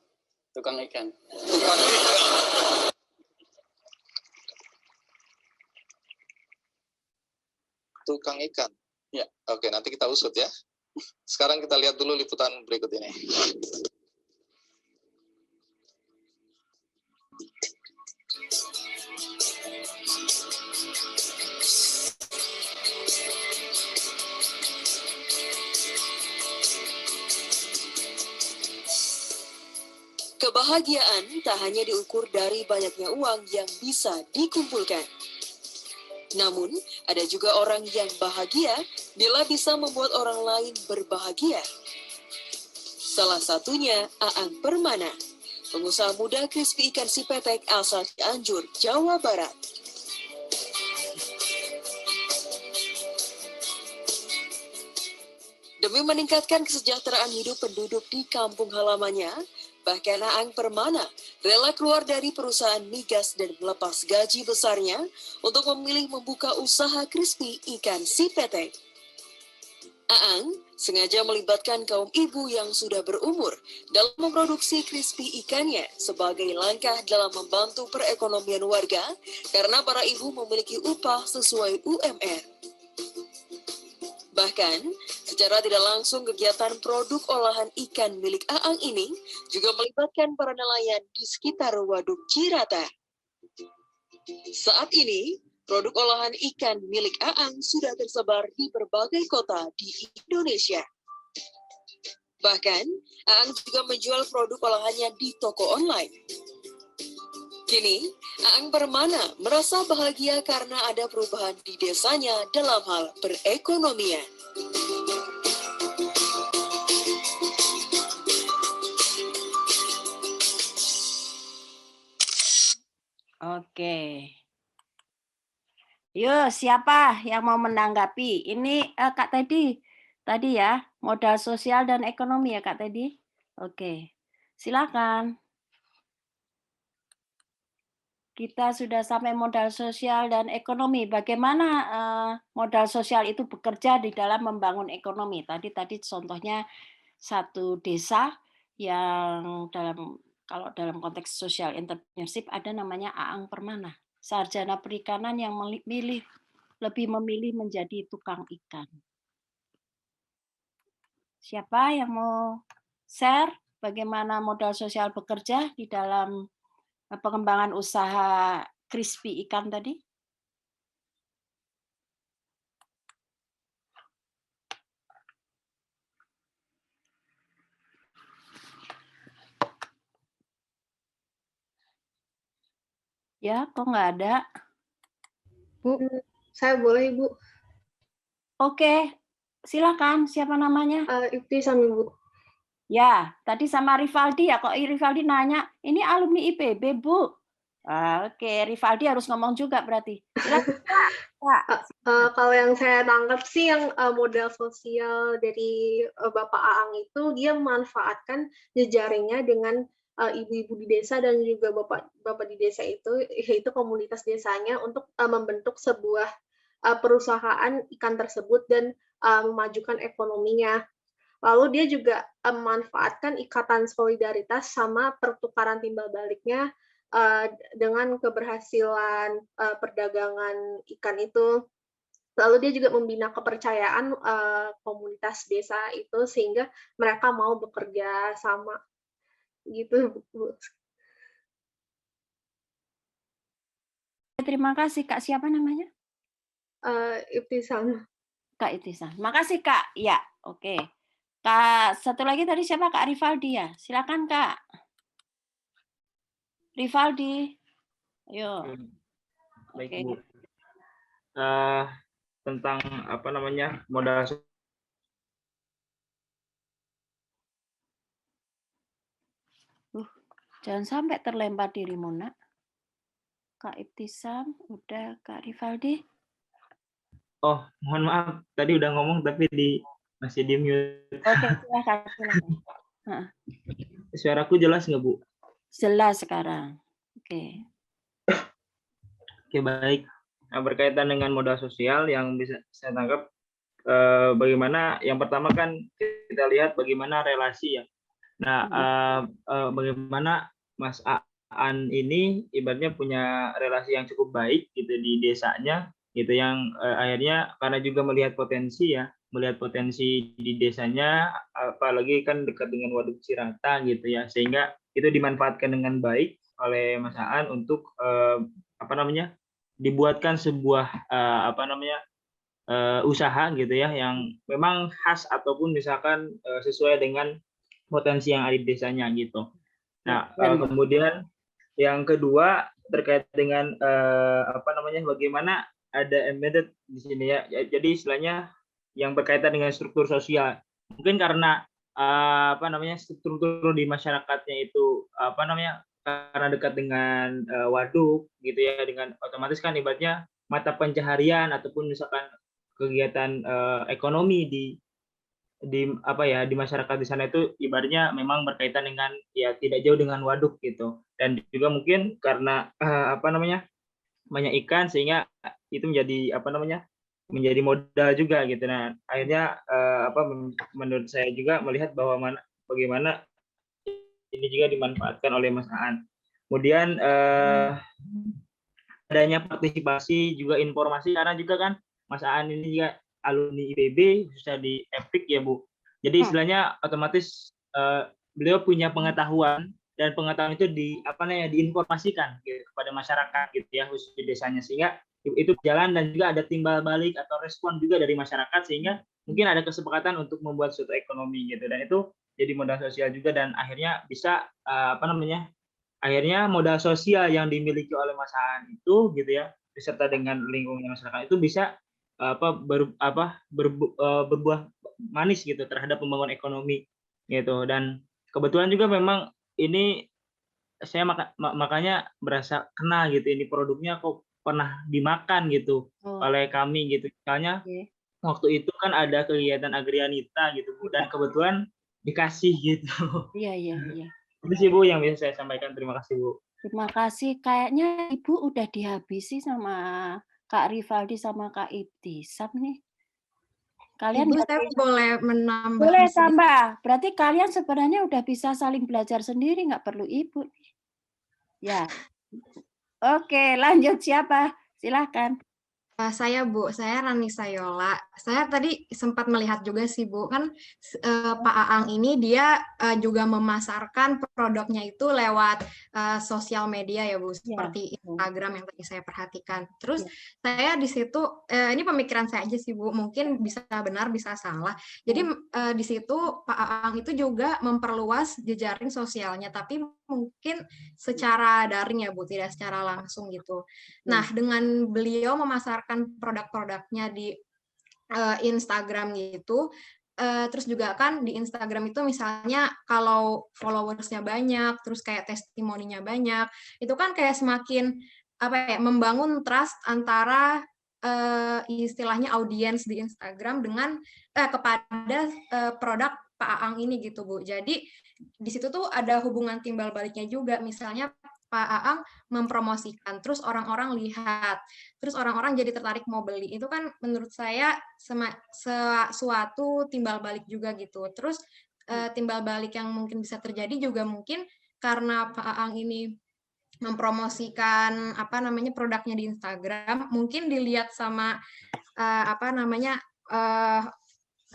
Tukang ikan. Tukang ikan. tukang ikan. Ya. Oke, nanti kita usut ya. Sekarang kita lihat dulu liputan berikut ini. Kebahagiaan tak hanya diukur dari banyaknya uang yang bisa dikumpulkan. Namun, ada juga orang yang bahagia bila bisa membuat orang lain berbahagia. Salah satunya Aang Permana, pengusaha muda crispy ikan sipetek asal Cianjur, Jawa Barat. Demi meningkatkan kesejahteraan hidup penduduk di kampung halamannya, bahkan Aang Permana rela keluar dari perusahaan migas dan melepas gaji besarnya untuk memilih membuka usaha crispy ikan sipetek. Aang sengaja melibatkan kaum ibu yang sudah berumur dalam memproduksi crispy ikannya sebagai langkah dalam membantu perekonomian warga karena para ibu memiliki upah sesuai UMR. Bahkan, secara tidak langsung kegiatan produk olahan ikan milik Aang ini juga melibatkan para nelayan di sekitar Waduk Cirata. Saat ini, produk olahan ikan milik Aang sudah tersebar di berbagai kota di Indonesia. Bahkan, Aang juga menjual produk olahannya di toko online. Kini, Aang Permana merasa bahagia karena ada perubahan di desanya dalam hal perekonomian. Oke. Yuk, siapa yang mau menanggapi? Ini Kak tadi ya, modal sosial dan ekonomi ya Kak Teddy. Oke, silakan. Kita sudah sampai modal sosial dan ekonomi. Bagaimana modal sosial itu bekerja di dalam membangun ekonomi? Tadi contohnya satu desa yang kalau dalam konteks social entrepreneurship ada namanya Aang Permana, sarjana perikanan yang lebih memilih menjadi tukang ikan. Siapa yang mau share bagaimana modal sosial bekerja di dalam pengembangan usaha crispy ikan tadi? Ya, kok nggak ada? Bu, saya boleh, Bu. Oke, silakan. Siapa namanya? Ibtisam, Bu. Ya, tadi sama Rivaldi ya. Kok Rivaldi nanya, ini alumni IPB, Bu? Oke, Rivaldi harus ngomong juga berarti. Silakan, Pak. Kalau yang saya tangkap sih yang modal sosial dari Bapak Aang itu dia memanfaatkan jejaringnya dengan ibu-ibu di desa dan juga bapak di desa itu, yaitu komunitas desanya untuk membentuk sebuah perusahaan ikan tersebut dan memajukan ekonominya. Lalu dia juga memanfaatkan ikatan solidaritas sama pertukaran timbal baliknya dengan keberhasilan perdagangan ikan itu. Lalu dia juga membina kepercayaan komunitas desa itu sehingga mereka mau bekerja sama. Gitu, Bu. Terima kasih, Kak. Siapa namanya? Ibtisam. Kak Ibtisam. Makasih, Kak. Ya, oke. Kak, satu lagi tadi siapa? Kak Rivaldi ya? Silakan, Kak. Rivaldi. Ayo. Baik, Oke. Bu. Tentang apa namanya modal Jangan sampai terlempar dirimu, Nak. Kak Ibtisam, udah. Kak Rivaldi. Oh, mohon maaf, tadi udah ngomong tapi masih di mute. Oke, silakan. Suaraku jelas nggak, Bu? Jelas sekarang. Oke. Oke, baik. Nah, berkaitan dengan modal sosial yang bisa saya tangkap, bagaimana yang pertama kan kita lihat bagaimana relasi ya. Nah, bagaimana Mas Aan ini ibaratnya punya relasi yang cukup baik gitu di desanya gitu yang akhirnya karena juga melihat potensi di desanya, apalagi kan dekat dengan Waduk Cirata gitu ya, sehingga itu dimanfaatkan dengan baik oleh Mas Aan untuk dibuatkan sebuah usaha gitu ya yang memang khas ataupun misalkan sesuai dengan potensi yang ada di desanya gitu. Nah, kemudian yang kedua terkait dengan bagaimana ada embedded di sini ya. Jadi istilahnya yang berkaitan dengan struktur sosial. Mungkin karena struktur di masyarakatnya itu karena dekat dengan waduk gitu ya, dengan otomatis kan ibaratnya mata pencaharian ataupun misalkan kegiatan ekonomi di masyarakat di sana itu ibaratnya memang berkaitan dengan ya tidak jauh dengan waduk gitu, dan juga mungkin karena banyak ikan sehingga itu menjadi modal juga gitu. Nah akhirnya menurut saya juga melihat bahwa bagaimana ini juga dimanfaatkan oleh Mas Aan. Kemudian adanya partisipasi juga informasi karena juga kan Mas Aan ini juga alumni IPB khususnya di EPIK ya Bu. Jadi istilahnya otomatis beliau punya pengetahuan dan pengetahuan itu diinformasikan gitu, kepada masyarakat gitu ya, khusus di desanya, sehingga itu berjalan dan juga ada timbal balik atau respon juga dari masyarakat sehingga mungkin ada kesepakatan untuk membuat suatu ekonomi gitu, dan itu jadi modal sosial juga, dan akhirnya bisa akhirnya modal sosial yang dimiliki oleh Mas Aan itu gitu ya beserta dengan lingkungan masyarakat itu bisa berbuah manis gitu terhadap pembangunan ekonomi gitu. Dan kebetulan juga memang ini saya makanya berasa kena gitu, ini produknya kok pernah dimakan gitu oleh kami gitu. Misalnya waktu itu kan ada kegiatan Agrianita gitu Bu, dan kebetulan dikasih gitu. Iya. Itu sih Bu yang bisa saya sampaikan. Terima kasih Bu. Terima kasih. Kayaknya Ibu udah dihabisi sama Kak Rivaldi sama Kak Ibtisam nih. Kalian Ibu, saya boleh menambah? Boleh tambah. Berarti kalian sebenarnya udah bisa saling belajar sendiri, nggak perlu Ibu. Ya. Oke, lanjut siapa? Silakan. Saya Bu, saya Rani Sayola. Saya tadi sempat melihat juga sih Bu, kan Pak Aang ini dia juga memasarkan produknya itu lewat sosial media ya Bu, seperti Instagram yang tadi saya perhatikan. Terus saya di situ, ini pemikiran saya aja sih Bu, mungkin bisa benar bisa salah. Jadi di situ Pak Aang itu juga memperluas jejaring sosialnya, tapi mungkin secara daring ya Bu, tidak secara langsung gitu. Nah, dengan beliau memasarkan produk-produknya di Instagram gitu, terus juga kan di Instagram itu misalnya kalau followersnya banyak, terus kayak testimoninya banyak, itu kan kayak semakin membangun trust antara istilahnya audiens di Instagram dengan kepada produk Pak Aang ini gitu Bu. Jadi di situ tuh ada hubungan timbal baliknya juga, misalnya Pak Aang mempromosikan, terus orang-orang lihat, terus orang-orang jadi tertarik mau beli. Itu kan menurut saya suatu timbal balik juga gitu. Terus timbal balik yang mungkin bisa terjadi juga mungkin karena Pak Aang ini mempromosikan produknya di Instagram, mungkin dilihat sama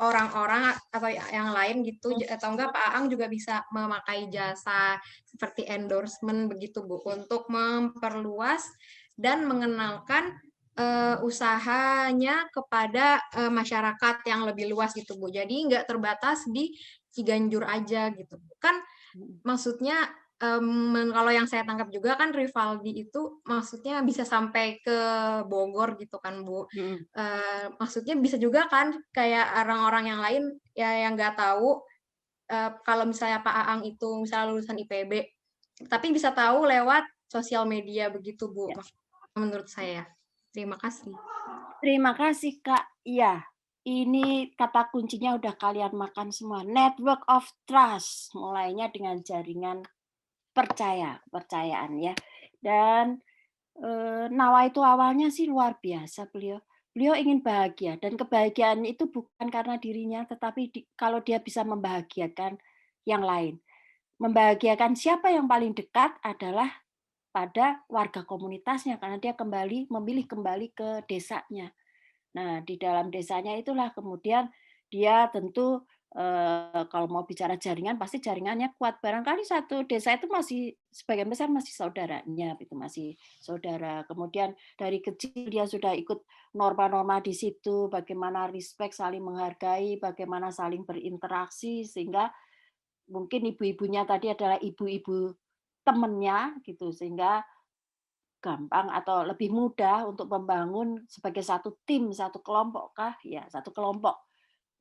orang-orang atau yang lain gitu, atau enggak Pak Aang juga bisa memakai jasa seperti endorsement begitu Bu, untuk memperluas dan mengenalkan usahanya kepada masyarakat yang lebih luas gitu Bu. Jadi nggak terbatas di Ciganjur aja gitu. Kan maksudnya kalau yang saya tangkap juga kan Rivaldi itu maksudnya bisa sampai ke Bogor gitu kan Bu. Maksudnya bisa juga kan kayak orang-orang yang lain ya yang nggak tahu kalau misalnya Pak Aang itu misalnya lulusan IPB, tapi bisa tahu lewat sosial media begitu Bu. Menurut saya. Terima kasih. Terima kasih Kak. Iya. Ini kata kuncinya udah kalian makan semua. Network of trust. Mulainya dengan jaringan percayaan ya. Dan Nawa itu awalnya sih luar biasa beliau. Beliau ingin bahagia, dan kebahagiaan itu bukan karena dirinya, tetapi kalau dia bisa membahagiakan yang lain. Membahagiakan siapa yang paling dekat adalah pada warga komunitasnya karena dia memilih kembali ke desanya. Nah, di dalam desanya itulah kemudian dia tentu kalau mau bicara jaringan pasti jaringannya kuat. Barangkali satu desa itu masih sebagian besar masih saudaranya, itu masih saudara. Kemudian dari kecil dia sudah ikut norma-norma di situ, bagaimana respect, saling menghargai, bagaimana saling berinteraksi sehingga mungkin ibu-ibunya tadi adalah ibu-ibu temannya gitu sehingga gampang atau lebih mudah untuk membangun sebagai satu tim, satu kelompok kah? Ya, satu kelompok.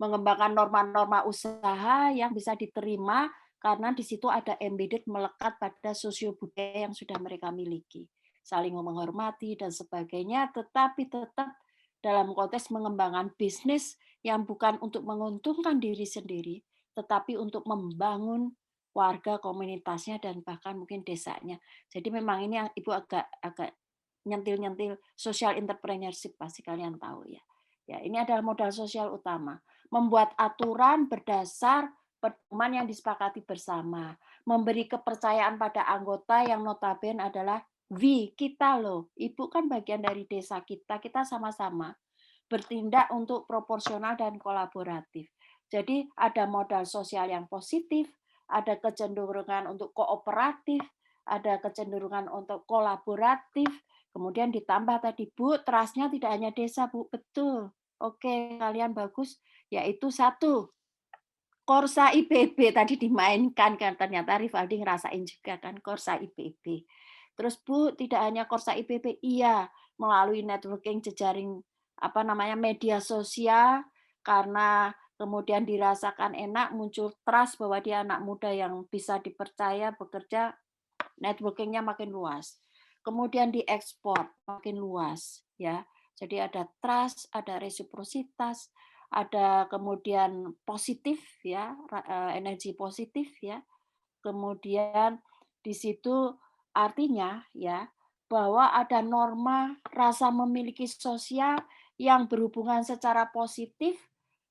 Mengembangkan norma-norma usaha yang bisa diterima karena di situ ada embedded melekat pada sosio budaya yang sudah mereka miliki. Saling menghormati dan sebagainya, tetapi tetap dalam konteks mengembangkan bisnis yang bukan untuk menguntungkan diri sendiri, tetapi untuk membangun warga komunitasnya dan bahkan mungkin desanya. Jadi memang ini yang Ibu agak nyentil-nyentil social entrepreneurship pasti kalian tahu ya. Ya, ini adalah modal sosial utama. Membuat aturan berdasar pedoman yang disepakati bersama. Memberi kepercayaan pada anggota yang notabene adalah kita loh. Ibu kan bagian dari desa kita sama-sama bertindak untuk proporsional dan kolaboratif. Jadi ada modal sosial yang positif, ada kecenderungan untuk kooperatif, ada kecenderungan untuk kolaboratif, kemudian ditambah tadi Bu, trust-nya tidak hanya desa Bu, betul. Oke, kalian bagus, yaitu satu, Korsa IPB tadi dimainkan kan, ternyata Rivaldi ngerasain juga kan Korsa IPB. Terus Bu, tidak hanya Korsa IPB, iya, melalui networking jejaring media sosial karena kemudian dirasakan enak, muncul trust bahwa dia anak muda yang bisa dipercaya bekerja, networkingnya makin luas. Kemudian diekspor makin luas ya. Jadi ada trust, ada resiprositas, ada kemudian positif ya, energi positif ya. Kemudian di situ artinya ya bahwa ada norma rasa memiliki sosial yang berhubungan secara positif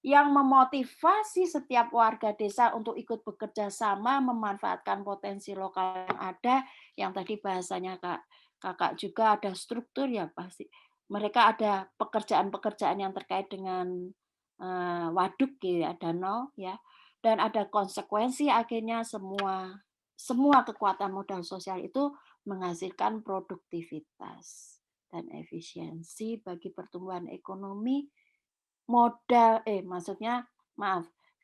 yang memotivasi setiap warga desa untuk ikut bekerja sama memanfaatkan potensi lokal yang ada, yang tadi bahasanya Kakak juga ada struktur ya pasti. Mereka ada pekerjaan-pekerjaan yang terkait dengan waduk ya, danau ya. Dan ada konsekuensi akhirnya semua kekuatan modal sosial itu menghasilkan produktivitas dan efisiensi bagi pertumbuhan ekonomi.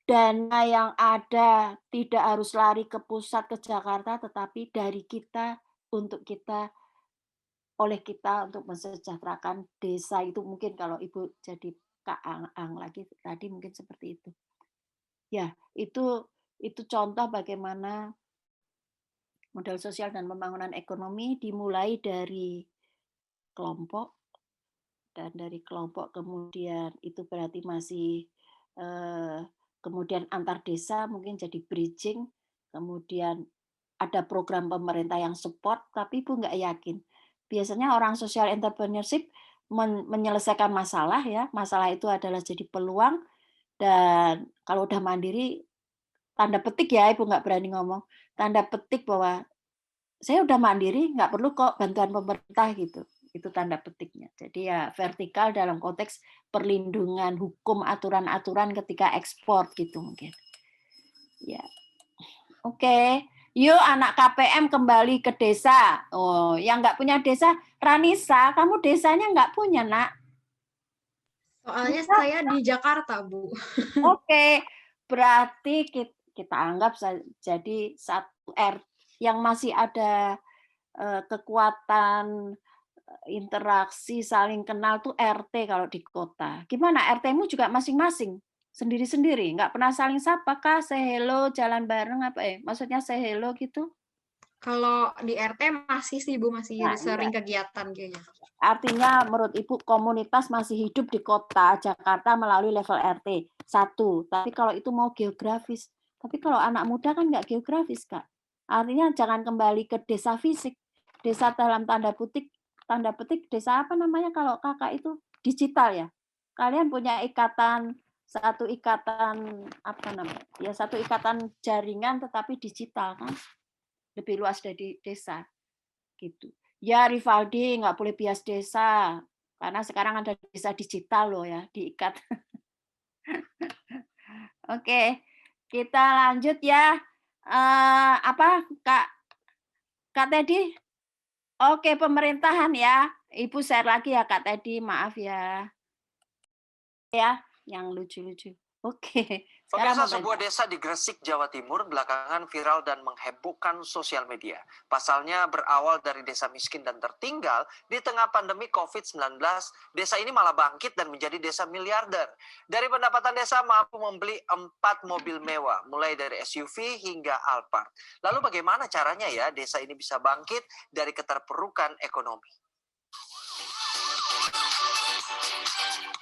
Dana yang ada tidak harus lari ke pusat ke Jakarta, tetapi dari kita untuk kita, oleh kita untuk mensejahterakan desa itu mungkin kalau Ibu jadi Kak Ang lagi tadi mungkin seperti itu. Ya, itu contoh bagaimana modal sosial dan pembangunan ekonomi dimulai dari kelompok dan dari kelompok kemudian itu berarti masih kemudian antar desa mungkin jadi bridging, kemudian ada program pemerintah yang support, tapi Ibu nggak yakin. Biasanya orang social entrepreneurship menyelesaikan masalah ya, masalah itu adalah jadi peluang, dan kalau udah mandiri, tanda petik ya, Ibu nggak berani ngomong, tanda petik bahwa saya udah mandiri, nggak perlu kok bantuan pemerintah gitu. Itu tanda petiknya. Jadi ya vertikal dalam konteks perlindungan hukum, aturan-aturan ketika ekspor gitu mungkin. Ya, oke. Yuk anak KPM kembali ke desa. Oh, yang nggak punya desa, Ranisa, kamu desanya nggak punya, Nak? Soalnya saya di Jakarta, Bu. Oke, berarti kita anggap jadi satu yang masih ada kekuatan interaksi saling kenal tuh RT kalau di kota. Gimana RT-mu juga masing-masing? Sendiri-sendiri, nggak pernah saling sapa kah? Say hello, jalan bareng apa maksudnya say hello gitu? Kalau di RT masih sih Bu, masih sering kegiatan kayaknya. Artinya menurut Ibu komunitas masih hidup di kota Jakarta melalui level RT 1. Tapi kalau itu mau geografis. Tapi kalau anak muda kan nggak geografis, Kak. Artinya jangan kembali ke desa fisik. Desa dalam tanda petik desa apa namanya kalau Kakak itu digital ya. Kalian punya satu ikatan jaringan tetapi digital kan lebih luas dari desa. gitu. Ya Rivaldi nggak boleh bias desa karena sekarang ada desa digital loh ya, diikat. Oke, kita lanjut ya. Apa Kak Teddy? Oke, pemerintahan ya. Ibu share lagi ya Kak Teddy, maaf ya. Ya, yang lucu-lucu. Oke, sekarang Pemirsa, sebuah pemerintah. desa di Gresik, Jawa Timur belakangan viral dan menghebohkan sosial media. Pasalnya berawal dari desa miskin dan tertinggal, di tengah pandemi COVID-19, desa ini malah bangkit dan menjadi desa miliarder. Dari pendapatan desa mampu membeli 4 mobil mewah, mulai dari SUV hingga Alphard. Lalu bagaimana caranya ya desa ini bisa bangkit dari keterpurukan ekonomi?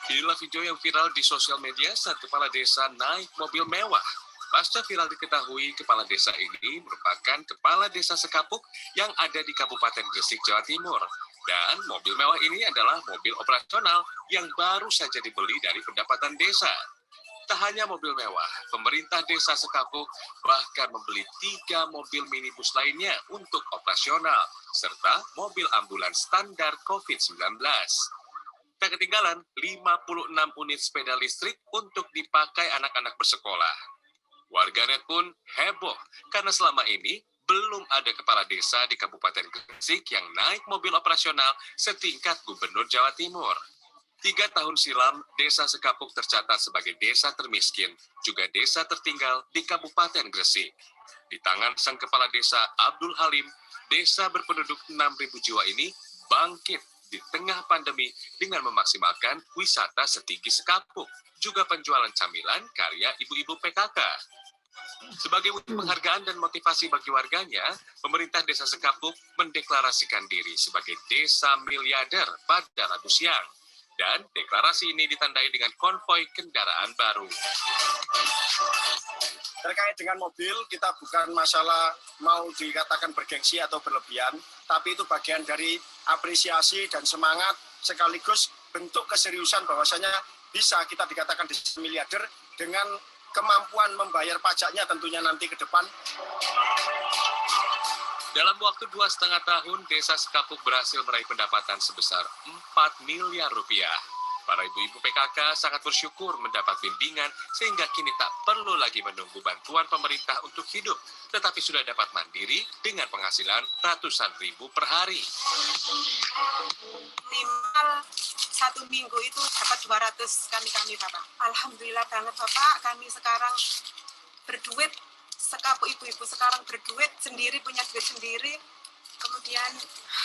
Inilah video yang viral di sosial media saat kepala desa naik mobil mewah. Pasca viral diketahui, kepala desa ini merupakan kepala desa Sekapuk yang ada di Kabupaten Gresik, Jawa Timur. Dan mobil mewah ini adalah mobil operasional yang baru saja dibeli dari pendapatan desa. Tak hanya mobil mewah, pemerintah desa Sekapuk bahkan membeli 3 mobil minibus lainnya untuk operasional, serta mobil ambulans standar COVID-19. Tak ketinggalan 56 unit sepeda listrik untuk dipakai anak-anak bersekolah. Warganet pun heboh karena selama ini belum ada kepala desa di Kabupaten Gresik yang naik mobil operasional setingkat Gubernur Jawa Timur. 3 tahun silam, desa Sekapuk tercatat sebagai desa termiskin, juga desa tertinggal di Kabupaten Gresik. Di tangan sang kepala desa Abdul Halim, desa berpenduduk 6.000 jiwa ini bangkit di tengah pandemi dengan memaksimalkan wisata Setigi Sekapuk, juga penjualan camilan karya ibu-ibu PKK. Sebagai wujud penghargaan dan motivasi bagi warganya, pemerintah desa Sekapuk mendeklarasikan diri sebagai desa miliarder pada Rabu siang. Dan deklarasi ini ditandai dengan konvoi kendaraan baru. Terkait dengan mobil, kita bukan masalah mau dikatakan bergengsi atau berlebihan, tapi itu bagian dari apresiasi dan semangat sekaligus bentuk keseriusan bahwasanya bisa kita dikatakan desa miliarder dengan kemampuan membayar pajaknya tentunya nanti ke depan. Dalam waktu 2,5 tahun, desa Sekapuk berhasil meraih pendapatan sebesar 4 miliar rupiah. Para ibu-ibu PKK sangat bersyukur mendapat bimbingan sehingga kini tak perlu lagi menunggu bantuan pemerintah untuk hidup, tetapi sudah dapat mandiri dengan penghasilan ratusan ribu per hari. Minimal 1 minggu itu dapat 200 kami Bapak. Alhamdulillah banget Bapak, kami sekarang berduit, Sekapuk ibu-ibu sekarang berduit sendiri, punya duit sendiri. Kemudian,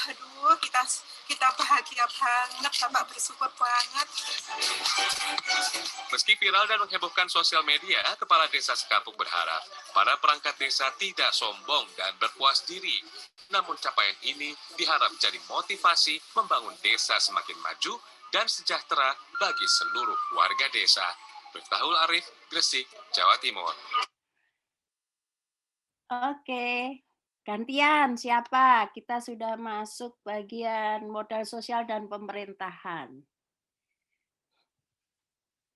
aduh, kita bahagia banget, Bapak, bersyukur banget. Meski viral dan menghebohkan sosial media, Kepala Desa Sekapuk berharap para perangkat desa tidak sombong dan berpuas diri. Namun capaian ini diharap jadi motivasi membangun desa semakin maju dan sejahtera bagi seluruh warga desa. Miftahul Arif, Gresik, Jawa Timur. Oke, gantian siapa? Kita sudah masuk bagian modal sosial dan pemerintahan.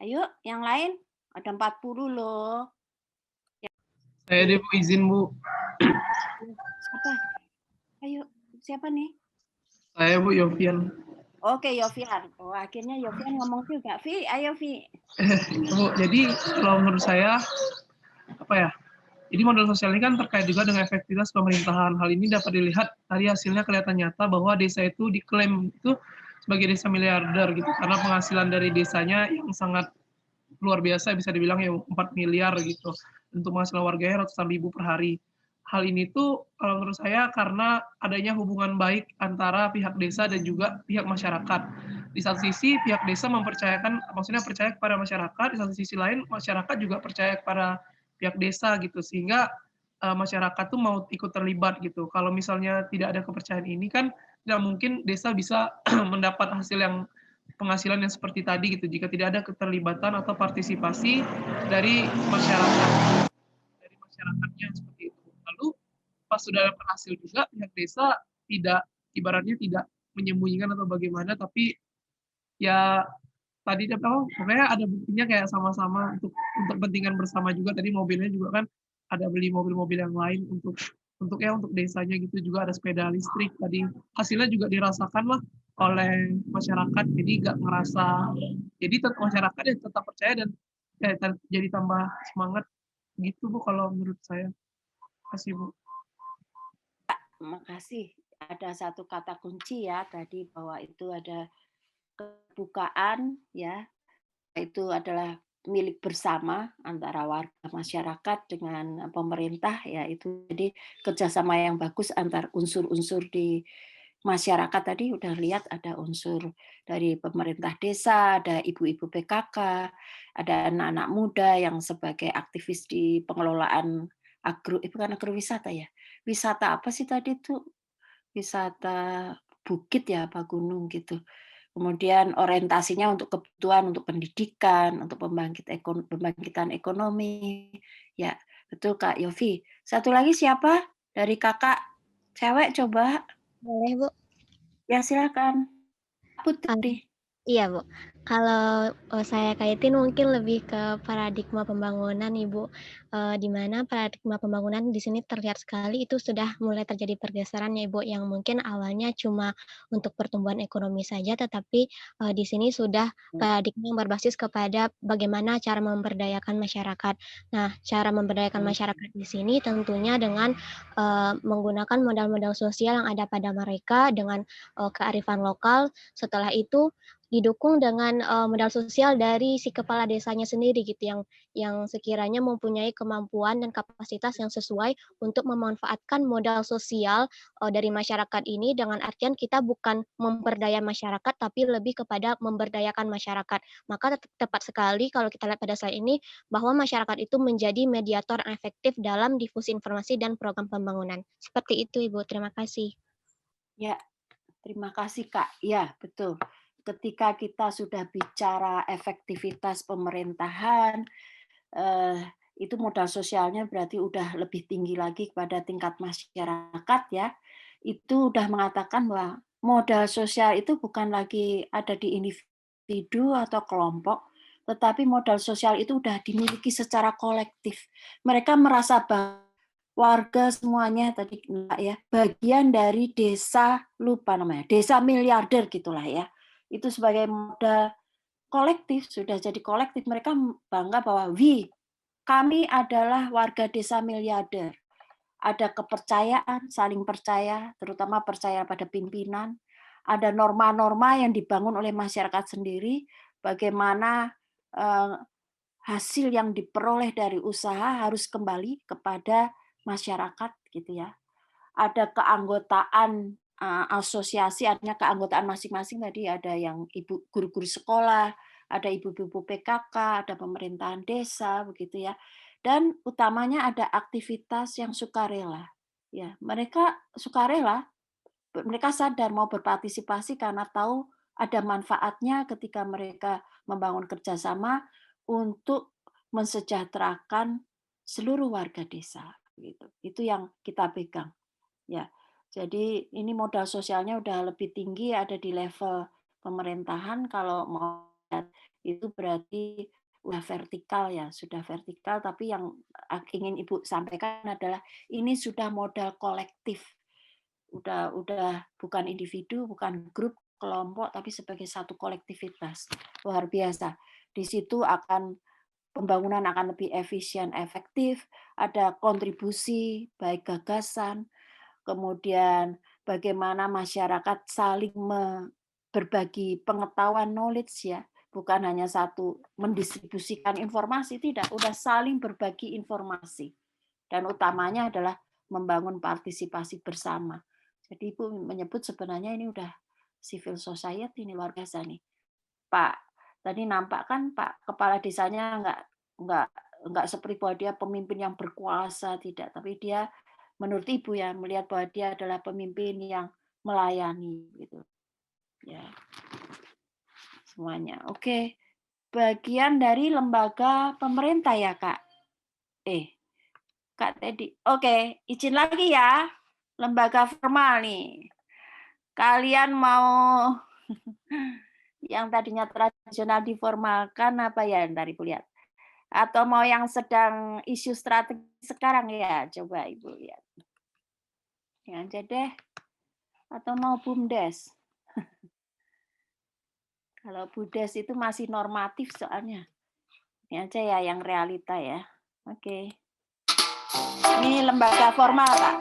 Ayo, yang lain. Ada 40 loh. Saya deh, Bu, izin, Bu. Siapa? Ayo, siapa nih? Saya, Bu, Yofian. Oke, Yofian. Oh, akhirnya Yofian ngomong juga. Vi, ayo Vi. Bu, jadi kalau menurut saya, apa ya? Jadi modal sosial ini kan terkait juga dengan efektivitas pemerintahan. Hal ini dapat dilihat tadi hasilnya kelihatan nyata bahwa desa itu diklaim itu sebagai desa miliarder gitu karena penghasilan dari desanya yang sangat luar biasa, bisa dibilang ya 4 miliar gitu untuk penghasilan warganya ratusan ribu per hari. Hal ini tuh kalau menurut saya karena adanya hubungan baik antara pihak desa dan juga pihak masyarakat. Di satu sisi pihak desa mempercayakan, maksudnya percaya kepada masyarakat, di satu sisi lain masyarakat juga percaya kepada pihak desa gitu, sehingga masyarakat tuh mau ikut terlibat gitu. Kalau misalnya tidak ada kepercayaan ini kan tidak mungkin desa bisa mendapat hasil yang penghasilan yang seperti tadi gitu jika tidak ada keterlibatan atau partisipasi dari masyarakatnya seperti itu. Lalu pas sudah berhasil juga pihak desa tidak ibaratnya tidak menyembunyikan atau bagaimana, tapi ya tadi pokoknya ada buktinya kayak sama-sama untuk kepentingan bersama juga. Tadi mobilnya juga kan ada beli mobil-mobil yang lain untuk untuk desanya gitu, juga ada sepeda listrik tadi. Hasilnya juga dirasakan lah oleh masyarakat, jadi nggak ngerasa, jadi masyarakat ya tetap percaya dan jadi tambah semangat gitu Bu kalau menurut saya. Kasih Bu. Makasih. Ada satu kata kunci ya tadi bahwa itu ada kebukaan ya, itu adalah milik bersama antara warga masyarakat dengan pemerintah ya, itu jadi kerjasama yang bagus antar unsur-unsur di masyarakat. Tadi udah lihat ada unsur dari pemerintah desa, ada ibu-ibu PKK, ada anak-anak muda yang sebagai aktivis di pengelolaan bukan agrowisata ya, wisata apa sih tadi tuh, wisata bukit ya apa gunung gitu. Kemudian orientasinya untuk kebutuhan, untuk pendidikan, untuk pembangkitan ekonomi. Ya, betul Kak Yofi. Satu lagi siapa? Dari kakak cewek coba. Boleh, Bu. Ya, silakan. Putri. Iya, Bu. Kalau saya kaitin mungkin lebih ke paradigma pembangunan, Ibu. Di mana paradigma pembangunan di sini terlihat sekali itu sudah mulai terjadi pergeseran ya, Ibu, yang mungkin awalnya cuma untuk pertumbuhan ekonomi saja, tetapi di sini sudah paradigma yang berbasis kepada bagaimana cara memberdayakan masyarakat. Nah, cara memberdayakan masyarakat di sini tentunya dengan menggunakan modal-modal sosial yang ada pada mereka dengan kearifan lokal. Setelah itu didukung dengan modal sosial dari si kepala desanya sendiri gitu yang sekiranya mempunyai kemampuan dan kapasitas yang sesuai untuk memanfaatkan modal sosial dari masyarakat ini, dengan artian kita bukan memperdaya masyarakat tapi lebih kepada memberdayakan masyarakat. Maka tepat sekali kalau kita lihat pada slide ini bahwa masyarakat itu menjadi mediator yang efektif dalam difusi informasi dan program pembangunan. Seperti itu Ibu, terima kasih. Ya, terima kasih Kak. Ya, betul. Ketika kita sudah bicara efektivitas pemerintahan, itu modal sosialnya berarti udah lebih tinggi lagi kepada tingkat masyarakat ya. Itu udah mengatakan bahwa modal sosial itu bukan lagi ada di individu atau kelompok, tetapi modal sosial itu udah dimiliki secara kolektif. Mereka merasa warga semuanya tadi ya, bagian dari desa, lupa namanya, desa miliarder gitulah ya. Itu sebagai modal kolektif, sudah jadi kolektif, mereka bangga bahwa kami adalah warga desa miliarder. Ada kepercayaan, saling percaya, terutama percaya pada pimpinan. Ada norma-norma yang dibangun oleh masyarakat sendiri, bagaimana hasil yang diperoleh dari usaha harus kembali kepada masyarakat gitu ya. Ada keanggotaan asosiasi, artinya keanggotaan masing-masing tadi, ada yang ibu guru-guru sekolah, ada ibu-ibu PKK, ada pemerintahan desa begitu ya. Dan utamanya ada aktivitas yang sukarela. Ya, mereka sukarela, mereka sadar mau berpartisipasi karena tahu ada manfaatnya ketika mereka membangun kerjasama untuk mensejahterakan seluruh warga desa. Gitu. Itu yang kita pegang. Ya, jadi ini modal sosialnya udah lebih tinggi, ada di level pemerintahan. Kalau mau itu berarti udah vertikal ya, sudah vertikal. Tapi yang ingin Ibu sampaikan adalah ini sudah modal kolektif. Udah bukan individu, bukan grup, kelompok, tapi sebagai satu kolektivitas. Luar biasa. Di situ pembangunan akan lebih efisien, efektif, ada kontribusi, baik gagasan, kemudian bagaimana masyarakat saling berbagi pengetahuan, knowledge ya, bukan hanya satu mendistribusikan informasi, tidak, udah saling berbagi informasi. Dan utamanya adalah membangun partisipasi bersama. Jadi Ibu menyebut sebenarnya ini udah civil society, ini luar biasa nih. Pak, tadi nampak kan Pak kepala desanya nggak seperti bahwa dia pemimpin yang berkuasa, tidak, tapi dia menurut Ibu ya melihat bahwa dia adalah pemimpin yang melayani gitu. Ya. Semuanya. Oke. Bagian dari lembaga pemerintah ya, Kak. Kak Teddy. Oke, izin lagi ya. Lembaga formal nih. Kalian mau yang tadinya tradisional diformalkan apa ya, ntar Ibu lihat. Atau mau yang sedang isu strategi sekarang ya, coba Ibu lihat. Ini aja deh. Atau mau BUMDes? Kalau BUDes itu masih normatif soalnya. Ini aja ya yang realita ya. Oke. Ini lembaga formal, Kak.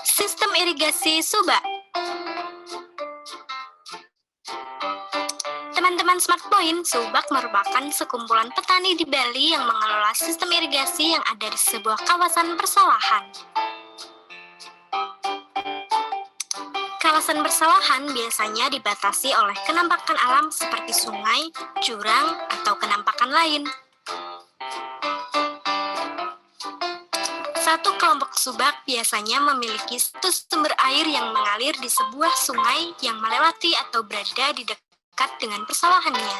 Sistem irigasi Subak. Teman-teman Smart Point, Subak merupakan sekumpulan petani di Bali yang mengelola sistem irigasi yang ada di sebuah kawasan persawahan. Kawasan persawahan biasanya dibatasi oleh kenampakan alam seperti sungai, jurang, atau kenampakan lain. Satu kelompok subak biasanya memiliki satu sumber air yang mengalir di sebuah sungai yang melewati atau berada di dekat dengan persawahannya.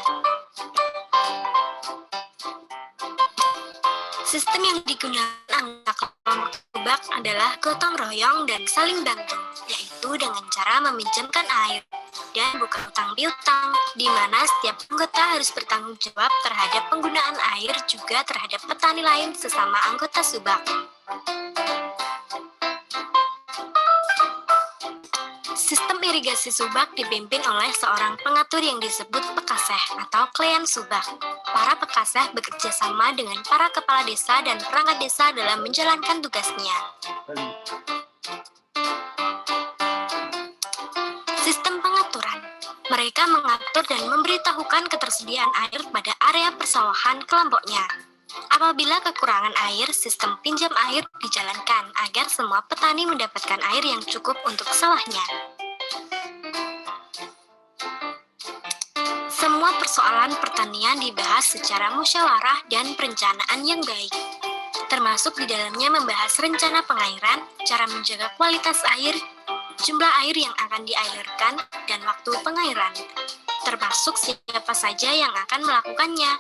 Sistem yang digunakan anggota kelompok subak adalah gotong royong dan saling bantu, yaitu dengan cara meminjamkan air dan bukan utang piutang, di mana setiap anggota harus bertanggung jawab terhadap penggunaan air juga terhadap petani lain sesama anggota subak. Sistem irigasi subak dipimpin oleh seorang pengatur yang disebut pekaseh atau klien subak. Para pekaseh bekerja sama dengan para kepala desa dan perangkat desa dalam menjalankan tugasnya. Sistem pengaturan. Mereka mengatur dan memberitahukan ketersediaan air pada area persawahan kelompoknya. Apabila kekurangan air, sistem pinjam air dijalankan agar semua petani mendapatkan air yang cukup untuk sawahnya. Semua persoalan pertanian dibahas secara musyawarah dan perencanaan yang baik, termasuk di dalamnya membahas rencana pengairan, cara menjaga kualitas air, jumlah air yang akan dialirkan, dan waktu pengairan, termasuk siapa saja yang akan melakukannya.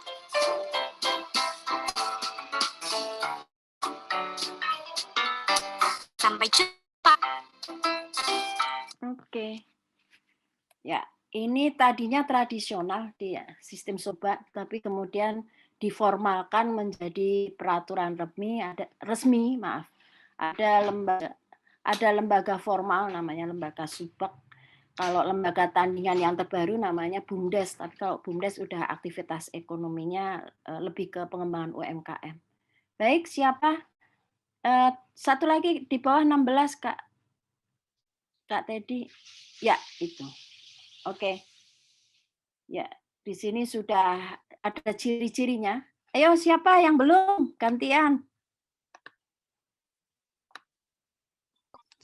Sampai jumpa. Oke. Ya, ini tadinya tradisional di sistem subak, tapi kemudian diformalkan menjadi peraturan resmi, maaf. Ada lembaga formal namanya lembaga subak. Kalau lembaga tandingan yang terbaru namanya BUMDes, tapi kalau BUMDes udah aktivitas ekonominya lebih ke pengembangan UMKM. Baik, siapa? Satu lagi di bawah 16, Kak Teddy. Ya, itu. Oke. Ya, di sini sudah ada ciri-cirinya. Ayo, siapa yang belum? Gantian.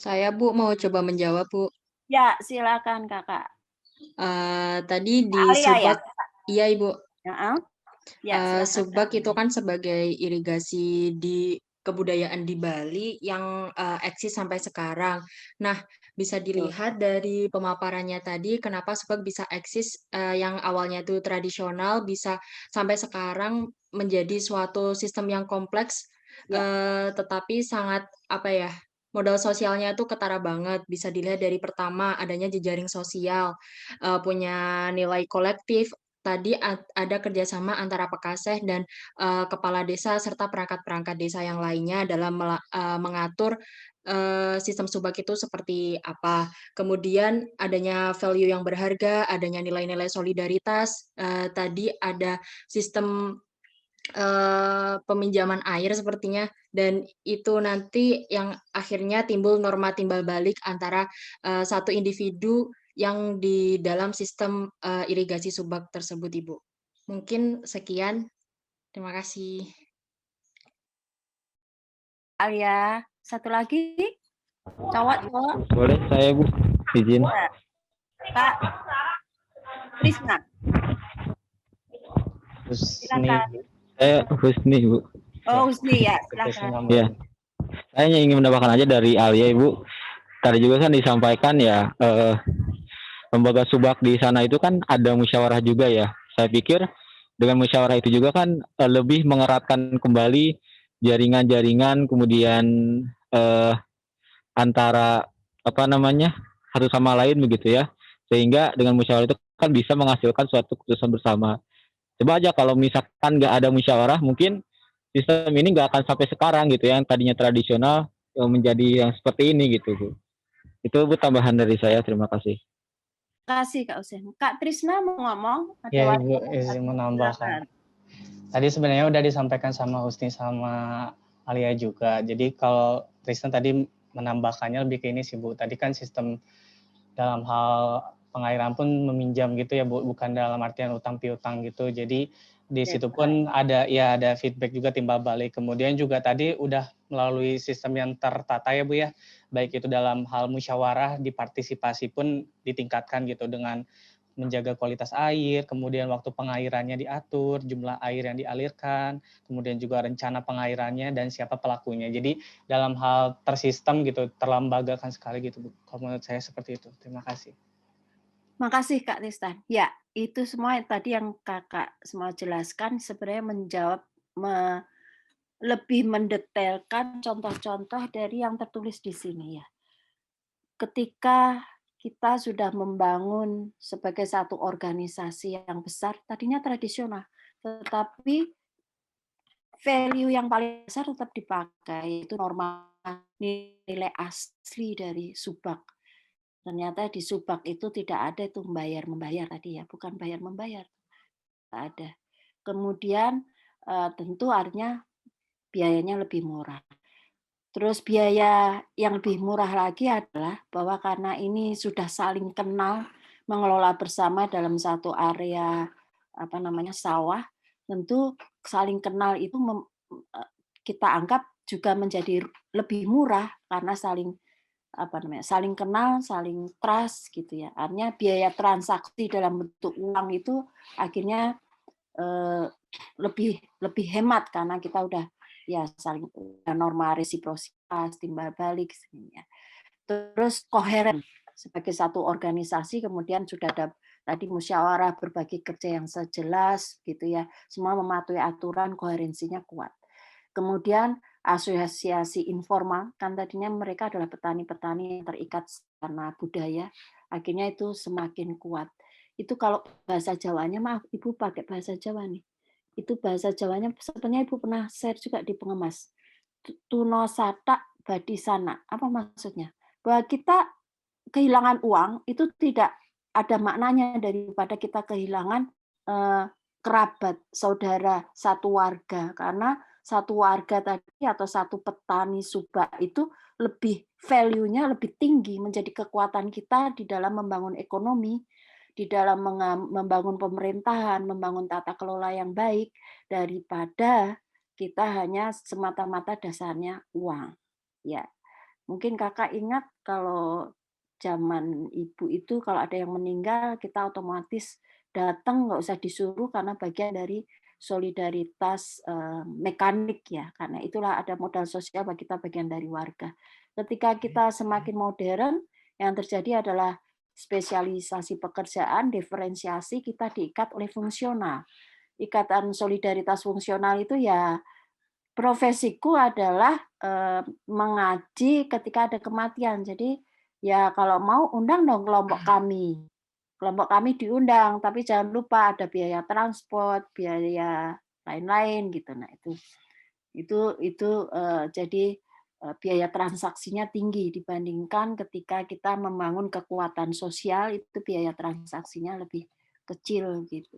Saya, Bu, mau coba menjawab, Bu. Ya, silakan, Kakak. Tadi di Alia, subak, ya? iya, Ibu. Ya, subak itu kan sebagai irigasi di kebudayaan di Bali yang eksis sampai sekarang. Nah, bisa dilihat dari pemaparannya tadi, kenapa subak bisa eksis yang awalnya itu tradisional, bisa sampai sekarang menjadi suatu sistem yang kompleks, tetapi sangat modal sosialnya itu ketara banget. Bisa dilihat dari pertama adanya jejaring sosial, punya nilai kolektif. Tadi ada kerjasama antara pekaseh dan kepala desa serta perangkat-perangkat desa yang lainnya dalam mengatur sistem subak itu seperti apa. Kemudian adanya value yang berharga, adanya nilai-nilai solidaritas. Tadi ada sistem peminjaman air sepertinya, dan itu nanti yang akhirnya timbul norma timbal balik antara satu individu yang di dalam sistem irigasi subak tersebut, Ibu. Mungkin sekian. Terima kasih. Alia, satu lagi? Cowok. Boleh saya, Bu, izin. Kak Krisna. Husni. Saya Husni, Bu. Oh, Husni, ya. Silakan. Ya. Saya hanya ingin menambahkan aja dari Alia, Ibu. Tadi juga kan disampaikan ya, lembaga subak di sana itu kan ada musyawarah juga ya. Saya pikir dengan musyawarah itu juga kan lebih mengeratkan kembali jaringan-jaringan, kemudian antara satu sama lain begitu ya, sehingga dengan musyawarah itu kan bisa menghasilkan suatu keputusan bersama. Coba aja kalau misalkan nggak ada musyawarah, mungkin sistem ini nggak akan sampai sekarang gitu ya, yang tadinya tradisional menjadi yang seperti ini gitu Bu. Itu Bu tambahan dari saya, terima kasih. Terima kasih Kak Usen. Kak Trisna mau ngomong? Ada Ya waktu? Ibu, izin menambahkan. Silakan. Tadi sebenarnya udah disampaikan sama Husni sama Alia juga. Jadi kalau Trisna tadi menambahkannya lebih ke ini sih Bu. Tadi kan sistem dalam hal pengairan pun meminjam gitu ya Bu, bukan dalam artian utang piutang gitu. Jadi di situ pun ada feedback juga timbal balik. Kemudian juga tadi udah melalui sistem yang tertata ya Bu ya, baik itu dalam hal musyawarah, di partisipasi pun ditingkatkan gitu dengan menjaga kualitas air, kemudian waktu pengairannya diatur, jumlah air yang dialirkan, kemudian juga rencana pengairannya dan siapa pelakunya. Jadi dalam hal tersistem gitu, terlembagakan sekali gitu Bu. Kalau menurut saya seperti itu. Terima kasih. Makasih Kak Tristan. Ya, itu semua tadi yang Kakak semua jelaskan sebenarnya menjawab lebih mendetailkan contoh-contoh dari yang tertulis di sini ya. Ketika kita sudah membangun sebagai satu organisasi yang besar, tadinya tradisional, tetapi value yang paling besar tetap dipakai, itu norma nilai asli dari Subak. Ternyata di Subak itu tidak ada itu membayar tadi ya, bukan bayar-membayar. Tidak ada. Kemudian tentu artinya biayanya lebih murah. Terus biaya yang lebih murah lagi adalah bahwa karena ini sudah saling kenal, mengelola bersama dalam satu area sawah, tentu saling kenal itu kita anggap juga menjadi lebih murah karena saling kenal, saling trust gitu ya. Artinya biaya transaksi dalam bentuk uang itu akhirnya lebih hemat karena kita udah ya saling norma resiprositas, timbal balik ya. Terus koheren sebagai satu organisasi, kemudian sudah ada tadi musyawarah berbagi kerja yang sejelas gitu ya. Semua mematuhi aturan, koherensinya kuat. Kemudian asosiasi informal, kan tadinya mereka adalah petani-petani yang terikat karena budaya, akhirnya itu semakin kuat. Itu kalau bahasa Jawanya, maaf Ibu pakai bahasa Jawa nih. Itu bahasa Jawanya sebenarnya Ibu pernah share juga di pengemas. Tuno sata badi sana. Apa maksudnya? Bahwa kita kehilangan uang itu tidak ada maknanya daripada kita kehilangan kerabat, saudara, satu warga. Karena satu warga tadi atau satu petani Subak itu lebih value-nya lebih tinggi, menjadi kekuatan kita di dalam membangun ekonomi, di dalam membangun pemerintahan, membangun tata kelola yang baik daripada kita hanya semata-mata dasarnya uang. Ya, mungkin Kakak ingat kalau zaman Ibu itu kalau ada yang meninggal kita otomatis datang, nggak usah disuruh karena bagian dari solidaritas mekanik ya, karena itulah ada modal sosial bagi kita bagian dari warga. Ketika kita semakin modern, yang terjadi adalah spesialisasi pekerjaan, diferensiasi, kita diikat oleh fungsional. Ikatan solidaritas fungsional itu ya profesiku adalah mengaji ketika ada kematian. Jadi ya kalau mau undang dong kelompok kami. Kelompok kami diundang, tapi jangan lupa ada biaya transport, biaya lain-lain gitu. Nah itu jadi biaya transaksinya tinggi dibandingkan ketika kita membangun kekuatan sosial, itu biaya transaksinya lebih kecil gitu.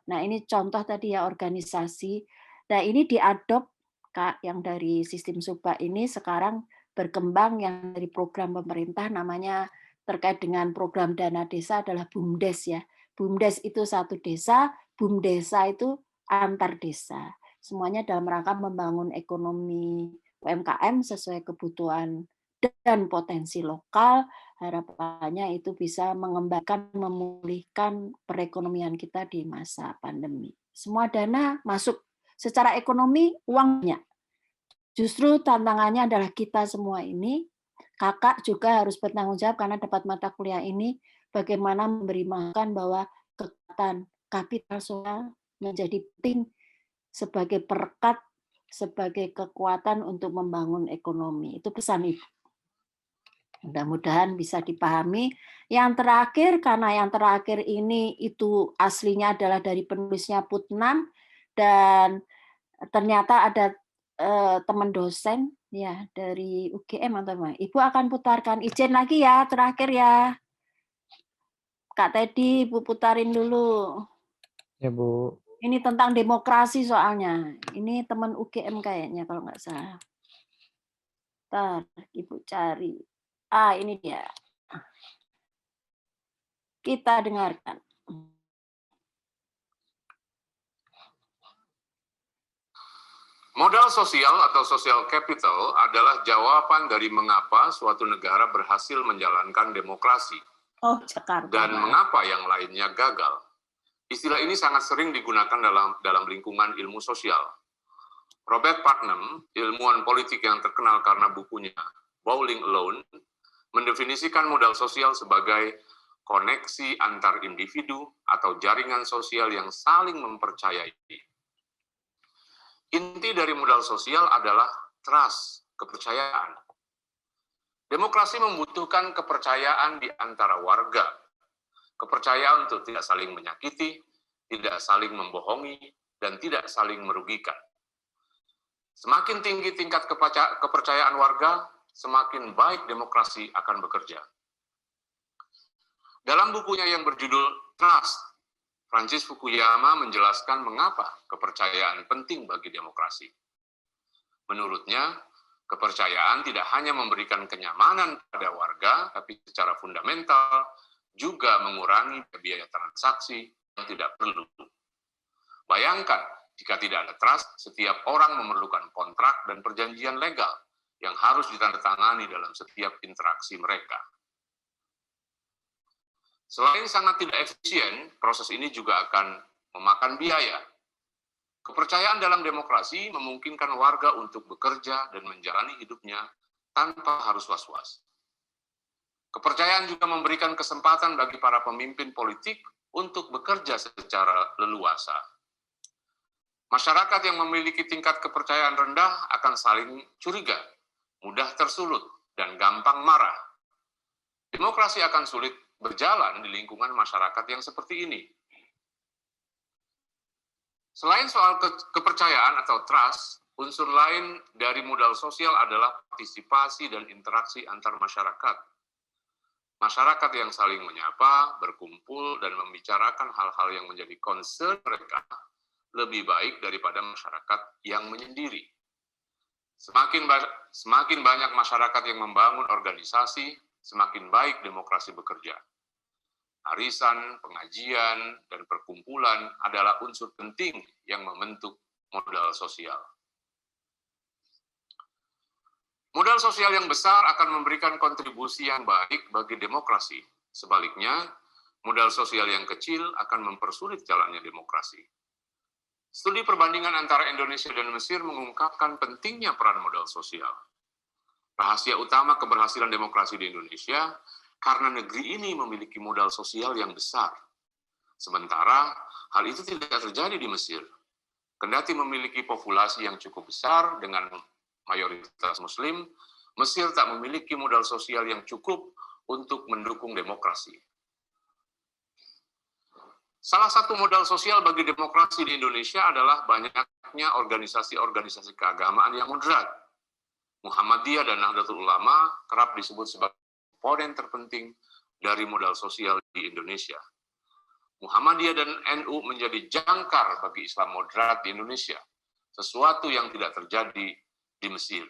Nah ini contoh tadi ya organisasi. Nah ini diadop Kak yang dari sistem Subak ini sekarang berkembang yang dari program pemerintah namanya terkait dengan program dana desa adalah BUMDes ya. BUMDes itu satu desa, BUMDesa itu antar desa. Semuanya dalam rangka membangun ekonomi UMKM sesuai kebutuhan dan potensi lokal. Harapannya itu bisa mengembangkan, memulihkan perekonomian kita di masa pandemi. Semua dana masuk secara ekonomi, uangnya. Justru tantangannya adalah kita semua ini, Kakak juga harus bertanggung jawab karena dapat mata kuliah ini, bagaimana memberi makan bahwa kekuatan kapital sosial menjadi penting sebagai perekat, sebagai kekuatan untuk membangun ekonomi. Itu pesan Ibu. Mudah-mudahan bisa dipahami. Yang terakhir, karena yang terakhir ini itu aslinya adalah dari penulisnya Putnam, dan ternyata ada teman dosen ya dari UGM atau apa. Ibu akan putarkan. Izin lagi ya, terakhir ya. Kak Teddy, Ibu putarin dulu. Ya, Bu. Ini tentang demokrasi soalnya. Ini teman UGM kayaknya kalau nggak salah. Ntar Ibu cari. Ini dia. Kita dengarkan. Modal sosial atau social capital adalah jawaban dari mengapa suatu negara berhasil menjalankan demokrasi Jakarta. dan mengapa yang lainnya gagal. Istilah ini sangat sering digunakan dalam lingkungan ilmu sosial. Robert Putnam, ilmuwan politik yang terkenal karena bukunya Bowling Alone, mendefinisikan modal sosial sebagai koneksi antar individu atau jaringan sosial yang saling mempercayai. Inti dari modal sosial adalah trust, kepercayaan. Demokrasi membutuhkan kepercayaan di antara warga. Kepercayaan untuk tidak saling menyakiti, tidak saling membohongi, dan tidak saling merugikan. Semakin tinggi tingkat kepercayaan warga, semakin baik demokrasi akan bekerja. Dalam bukunya yang berjudul Trust, Francis Fukuyama menjelaskan mengapa kepercayaan penting bagi demokrasi. Menurutnya, kepercayaan tidak hanya memberikan kenyamanan pada warga, tapi secara fundamental juga mengurangi biaya transaksi yang tidak perlu. Bayangkan, jika tidak ada trust, setiap orang memerlukan kontrak dan perjanjian legal yang harus ditandatangani dalam setiap interaksi mereka. Selain sangat tidak efisien, proses ini juga akan memakan biaya. Kepercayaan dalam demokrasi memungkinkan warga untuk bekerja dan menjalani hidupnya tanpa harus was-was. Kepercayaan juga memberikan kesempatan bagi para pemimpin politik untuk bekerja secara leluasa. Masyarakat yang memiliki tingkat kepercayaan rendah akan saling curiga, mudah tersulut, dan gampang marah. Demokrasi akan sulit berjalan di lingkungan masyarakat yang seperti ini. Selain soal kepercayaan atau trust, unsur lain dari modal sosial adalah partisipasi dan interaksi antar masyarakat. Masyarakat yang saling menyapa, berkumpul, dan membicarakan hal-hal yang menjadi concern mereka lebih baik daripada masyarakat yang menyendiri. Semakin banyak masyarakat yang membangun organisasi, semakin baik demokrasi bekerja. Arisan, pengajian, dan perkumpulan adalah unsur penting yang membentuk modal sosial. Modal sosial yang besar akan memberikan kontribusi yang baik bagi demokrasi. Sebaliknya, modal sosial yang kecil akan mempersulit jalannya demokrasi. Studi perbandingan antara Indonesia dan Mesir mengungkapkan pentingnya peran modal sosial. Rahasia utama keberhasilan demokrasi di Indonesia karena negeri ini memiliki modal sosial yang besar. Sementara, hal itu tidak terjadi di Mesir. Kendati memiliki populasi yang cukup besar dengan mayoritas Muslim, Mesir tak memiliki modal sosial yang cukup untuk mendukung demokrasi. Salah satu modal sosial bagi demokrasi di Indonesia adalah banyaknya organisasi-organisasi keagamaan yang moderat. Muhammadiyah dan Nahdlatul Ulama kerap disebut sebagai komponen terpenting dari modal sosial di Indonesia. Muhammadiyah dan NU menjadi jangkar bagi Islam moderat di Indonesia, sesuatu yang tidak terjadi di Mesir.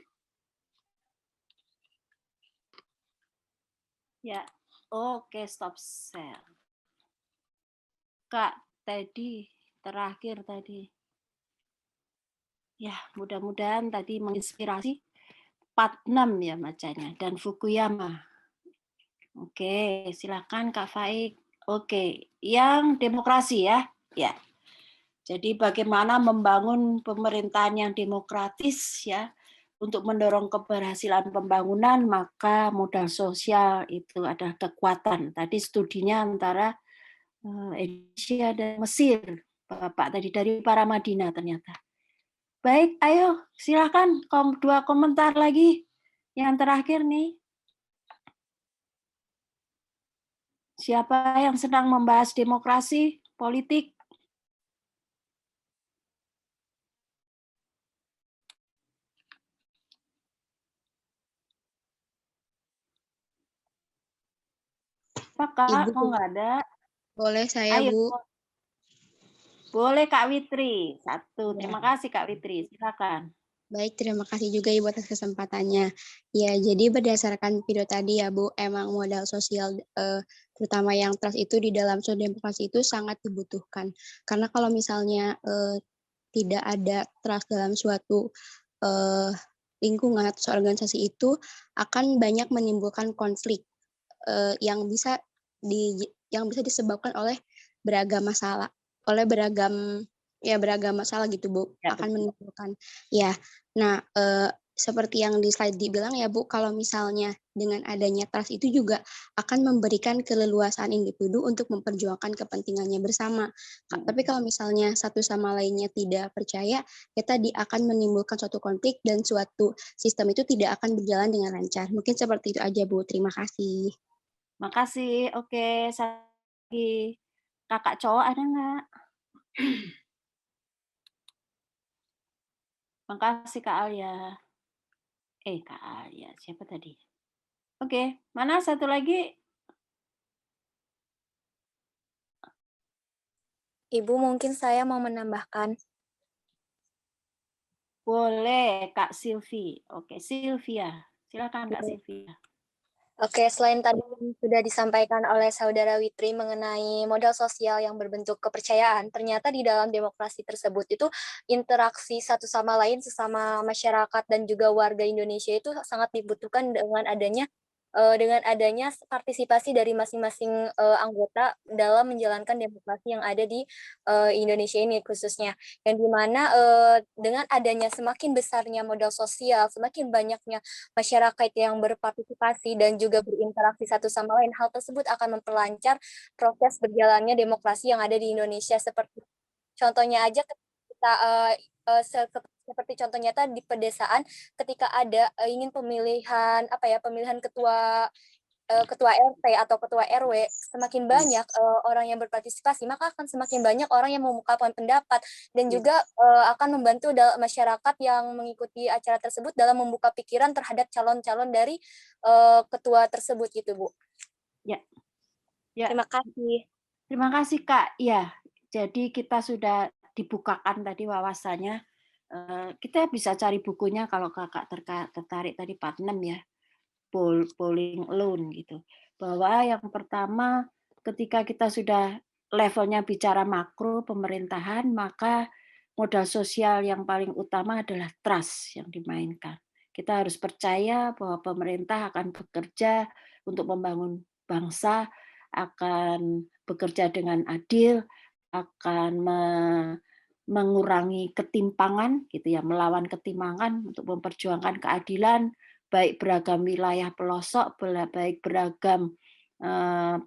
Ya, oke, stop share. Kak, tadi terakhir tadi. Ya, mudah-mudahan tadi menginspirasi. Putnam ya bacanya, dan Fukuyama. Oke, silakan Kak Faik. Oke, yang demokrasi ya. Ya. Jadi bagaimana membangun pemerintahan yang demokratis ya untuk mendorong keberhasilan pembangunan, maka modal sosial itu adalah kekuatan. Tadi studinya antara Indonesia dan Mesir, Bapak tadi dari Paramadina ternyata. Baik, ayo silakan dua komentar lagi. Yang terakhir nih. Siapa yang sedang membahas demokrasi, politik? Apa Kak? Ibu, Kok nggak ada? boleh saya, Ayo. Bu? Boleh Kak Witri. Satu. Ya. Terima kasih Kak Witri. Silakan. Baik, terima kasih juga Ibu atas kesempatannya. Ya, jadi berdasarkan video tadi ya Bu, emang modal sosial terutama yang trust itu di dalam suatu demokrasi itu sangat dibutuhkan. Karena kalau misalnya tidak ada trust dalam suatu lingkungan atau organisasi itu akan banyak menimbulkan konflik yang bisa disebabkan oleh beragam masalah, beragam masalah gitu Bu, Ya, akan menimbulkan. Ya, nah seperti yang di slide dibilang ya Bu, kalau misalnya dengan adanya trust itu juga akan memberikan keleluasaan individu untuk memperjuangkan kepentingannya bersama. Tapi kalau misalnya satu sama lainnya tidak percaya, ya tadi akan menimbulkan suatu konflik dan suatu sistem itu tidak akan berjalan dengan lancar. Mungkin seperti itu aja Bu, terima kasih. Makasih. Oke, satu lagi. Kakak cowok ada nggak? Makasih Kak Alia. Kak Alia, siapa tadi? Oke, mana satu lagi? Ibu, mungkin saya mau menambahkan. Boleh, Kak Silvi. Oke, Sylvia. Silakan Kak Sylvia. Oke, selain tadi yang sudah disampaikan oleh Saudara Witri mengenai modal sosial yang berbentuk kepercayaan, ternyata di dalam demokrasi tersebut itu interaksi satu sama lain sesama masyarakat dan juga warga Indonesia itu sangat dibutuhkan dengan adanya partisipasi dari masing-masing anggota dalam menjalankan demokrasi yang ada di Indonesia ini khususnya, yang dimana dengan adanya semakin besarnya modal sosial, semakin banyaknya masyarakat yang berpartisipasi dan juga berinteraksi satu sama lain, hal tersebut akan memperlancar proses berjalannya demokrasi yang ada di Indonesia. Seperti contohnya aja kita seperti contoh nyata di pedesaan ketika ada ingin pemilihan ketua RT atau ketua RW, semakin banyak orang yang berpartisipasi, maka akan semakin banyak orang yang mengungkapkan pendapat dan juga akan membantu masyarakat yang mengikuti acara tersebut dalam membuka pikiran terhadap calon-calon dari ketua tersebut gitu, Bu. Ya. Terima kasih. Terima kasih Kak. Ya, jadi kita sudah dibukakan tadi wawasannya. Kita bisa cari bukunya kalau Kakak tertarik tadi part 6 ya. Polling alone gitu. Bahwa yang pertama ketika kita sudah levelnya bicara makro pemerintahan, maka modal sosial yang paling utama adalah trust yang dimainkan. Kita harus percaya bahwa pemerintah akan bekerja untuk membangun bangsa, akan bekerja dengan adil, akan mengurangi ketimpangan gitu ya, melawan ketimpangan untuk memperjuangkan keadilan, baik beragam wilayah pelosok, baik beragam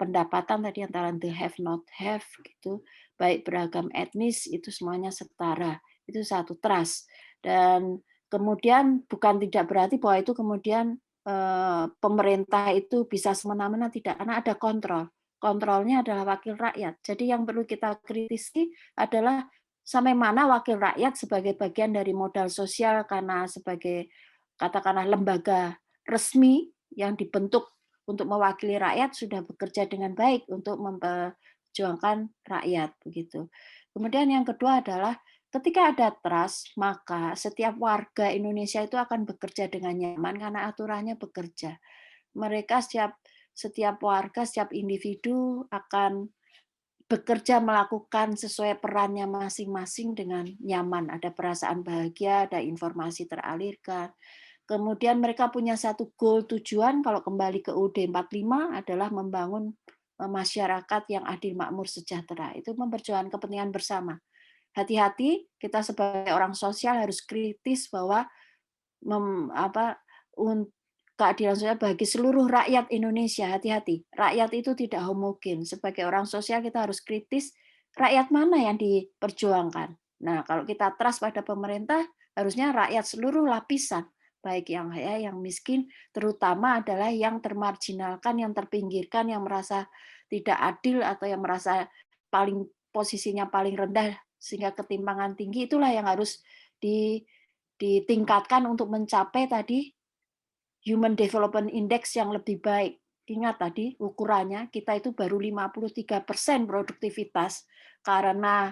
pendapatan tadi antara the have not have gitu, baik beragam etnis, itu semuanya setara. Itu satu trust. Dan kemudian bukan tidak berarti bahwa itu kemudian pemerintah itu bisa semena-mena, tidak, karena ada kontrol. Kontrolnya adalah wakil rakyat. Jadi yang perlu kita kritisi adalah sampai mana wakil rakyat sebagai bagian dari modal sosial, karena sebagai katakanlah lembaga resmi yang dibentuk untuk mewakili rakyat sudah bekerja dengan baik untuk memperjuangkan rakyat begitu. Kemudian yang kedua adalah ketika ada trust, maka setiap warga Indonesia itu akan bekerja dengan nyaman karena aturannya bekerja. Mereka setiap warga, setiap individu akan bekerja melakukan sesuai perannya masing-masing dengan nyaman. Ada perasaan bahagia, ada informasi teralirkan. Kemudian mereka punya satu goal, tujuan, kalau kembali ke UUD 45 adalah membangun masyarakat yang adil, makmur, sejahtera. Itu memperjuangkan kepentingan bersama. Hati-hati, kita sebagai orang sosial harus kritis bahwa keadilan sosial bagi seluruh rakyat Indonesia. Hati-hati, rakyat itu tidak homogen. Sebagai orang sosial kita harus kritis, rakyat mana yang diperjuangkan. Nah, kalau kita trust pada pemerintah, harusnya rakyat seluruh lapisan, baik yang kaya, yang miskin, terutama adalah yang termarginalkan, yang terpinggirkan, yang merasa tidak adil atau yang merasa posisinya paling rendah sehingga ketimpangan tinggi, itulah yang harus ditingkatkan untuk mencapai tadi Human Development Index yang lebih baik. ingat tadi ukurannya kita itu baru 53% produktivitas karena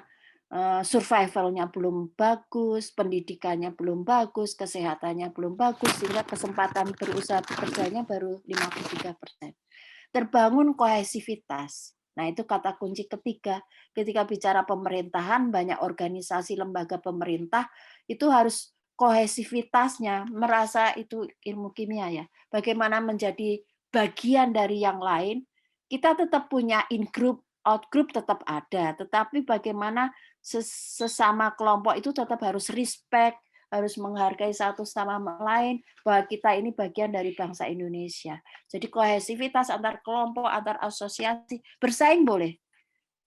survival-nya belum bagus, pendidikannya belum bagus, kesehatannya belum bagus, sehingga kesempatan berusaha bekerjanya baru 53%. Terbangun kohesivitas. Nah, itu kata kunci ketiga. Ketika bicara pemerintahan, banyak organisasi lembaga pemerintah itu harus kohesivitasnya, merasa itu ilmu kimia ya. Bagaimana menjadi bagian dari yang lain, kita tetap punya in-group, out-group tetap ada, tetapi bagaimana sesama kelompok itu tetap harus respect, harus menghargai satu sama lain, bahwa kita ini bagian dari bangsa Indonesia. Jadi kohesivitas antar kelompok, antar asosiasi, bersaing boleh,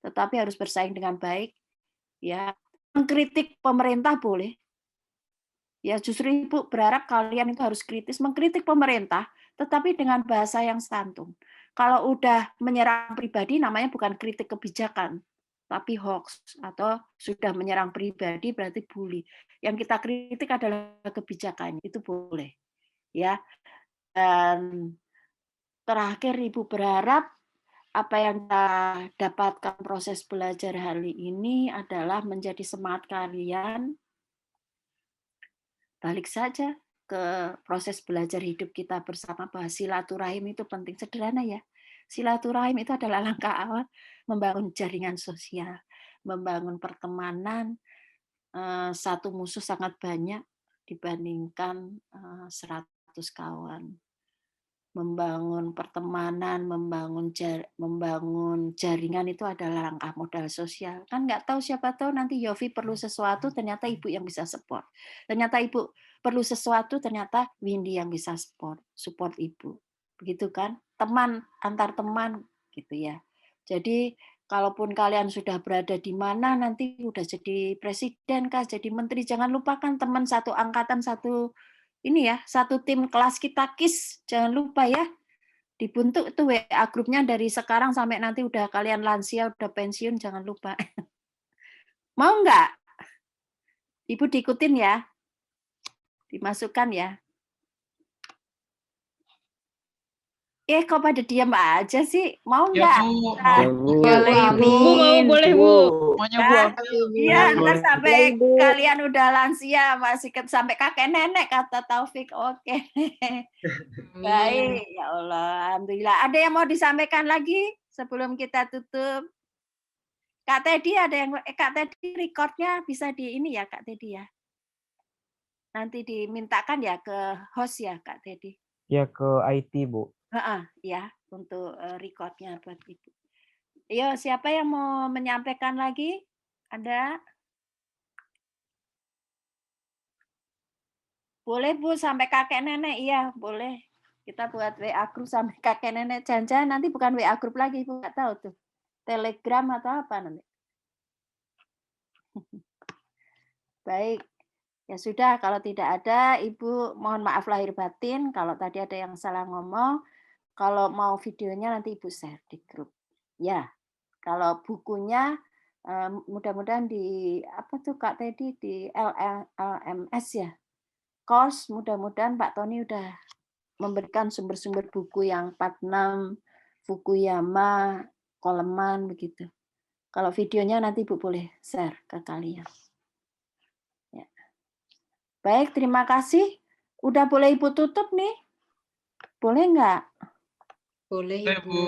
tetapi harus bersaing dengan baik. Ya, mengkritik pemerintah boleh. Ya, justru Ibu berharap kalian itu harus kritis, mengkritik pemerintah, tetapi dengan bahasa yang santun. Kalau udah menyerang pribadi, namanya bukan kritik kebijakan, tapi hoax, atau sudah menyerang pribadi berarti bully. Yang kita kritik adalah kebijakan, itu boleh. Ya. Dan terakhir Ibu berharap apa yang kita dapatkan proses belajar hari ini adalah menjadi semangat kalian. Balik saja ke proses belajar hidup kita bersama, bahwa silaturahim itu penting. Sederhana ya. Silaturahim itu adalah langkah awal membangun jaringan sosial, membangun pertemanan. Satu musuh sangat banyak dibandingkan 100 kawan. Membangun pertemanan, membangun jaringan itu adalah langkah modal sosial. Kan nggak tahu, siapa tahu nanti Yofi perlu sesuatu, ternyata Ibu yang bisa support. Ternyata Ibu perlu sesuatu, ternyata Windy yang bisa support Ibu. Begitu kan? Teman antar teman gitu ya. Jadi kalaupun kalian sudah berada di mana, nanti udah jadi presiden kah, jadi menteri, jangan lupakan teman satu angkatan, satu tim kelas kita KIS, jangan lupa ya. Dibentuk itu WA grupnya dari sekarang sampai nanti udah kalian lansia, udah pensiun, jangan lupa. Mau nggak? Ibu diikutin ya. Dimasukkan ya. Kok pada diam aja sih? Mau nggak? Boleh, Bu. Boleh, Bu. Maunya Bu. Iya, ntar sampai kalian udah lansia, masih sampai kakek nenek, kata Taufik. Oke. Baik, ya Allah. Alhamdulillah. Ada yang mau disampaikan lagi sebelum kita tutup? Kak Teddy ada yang, Kak Teddy recordnya bisa di ini ya, Kak Teddy ya? Nanti dimintakan ya ke host ya, Kak Teddy? Ya, ke IT, Bu. Ya, untuk recordnya buat Ibu. Yo, siapa yang mau menyampaikan lagi? Ada? Boleh Bu, sampai kakek nenek, iya boleh. Kita buat WA group sampai kakek nenek. Jangan-jangan nanti bukan WA group lagi, Ibu nggak tahu tuh. Telegram atau apa nanti. Baik. Ya sudah, kalau tidak ada, Ibu mohon maaf lahir batin. Kalau tadi ada yang salah ngomong, kalau mau videonya nanti Ibu share di grup. Ya, kalau bukunya mudah-mudahan di apa tuh Kak Teddy di LMS ya. Course mudah-mudahan Pak Tony udah memberikan sumber-sumber buku yang 46, Fukuyama, Coleman begitu. Kalau videonya nanti Ibu boleh share ke kalian. Baik, terima kasih. Udah boleh Ibu tutup nih? Boleh nggak? Boleh, Ibu.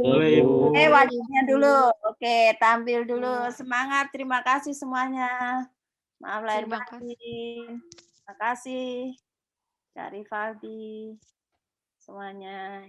Boleh, Ibu. Wajahnya dulu. Oke, tampil dulu. Semangat, terima kasih semuanya. Maaf lahir batin. Terima kasih. Kak Rivaldi. Semuanya.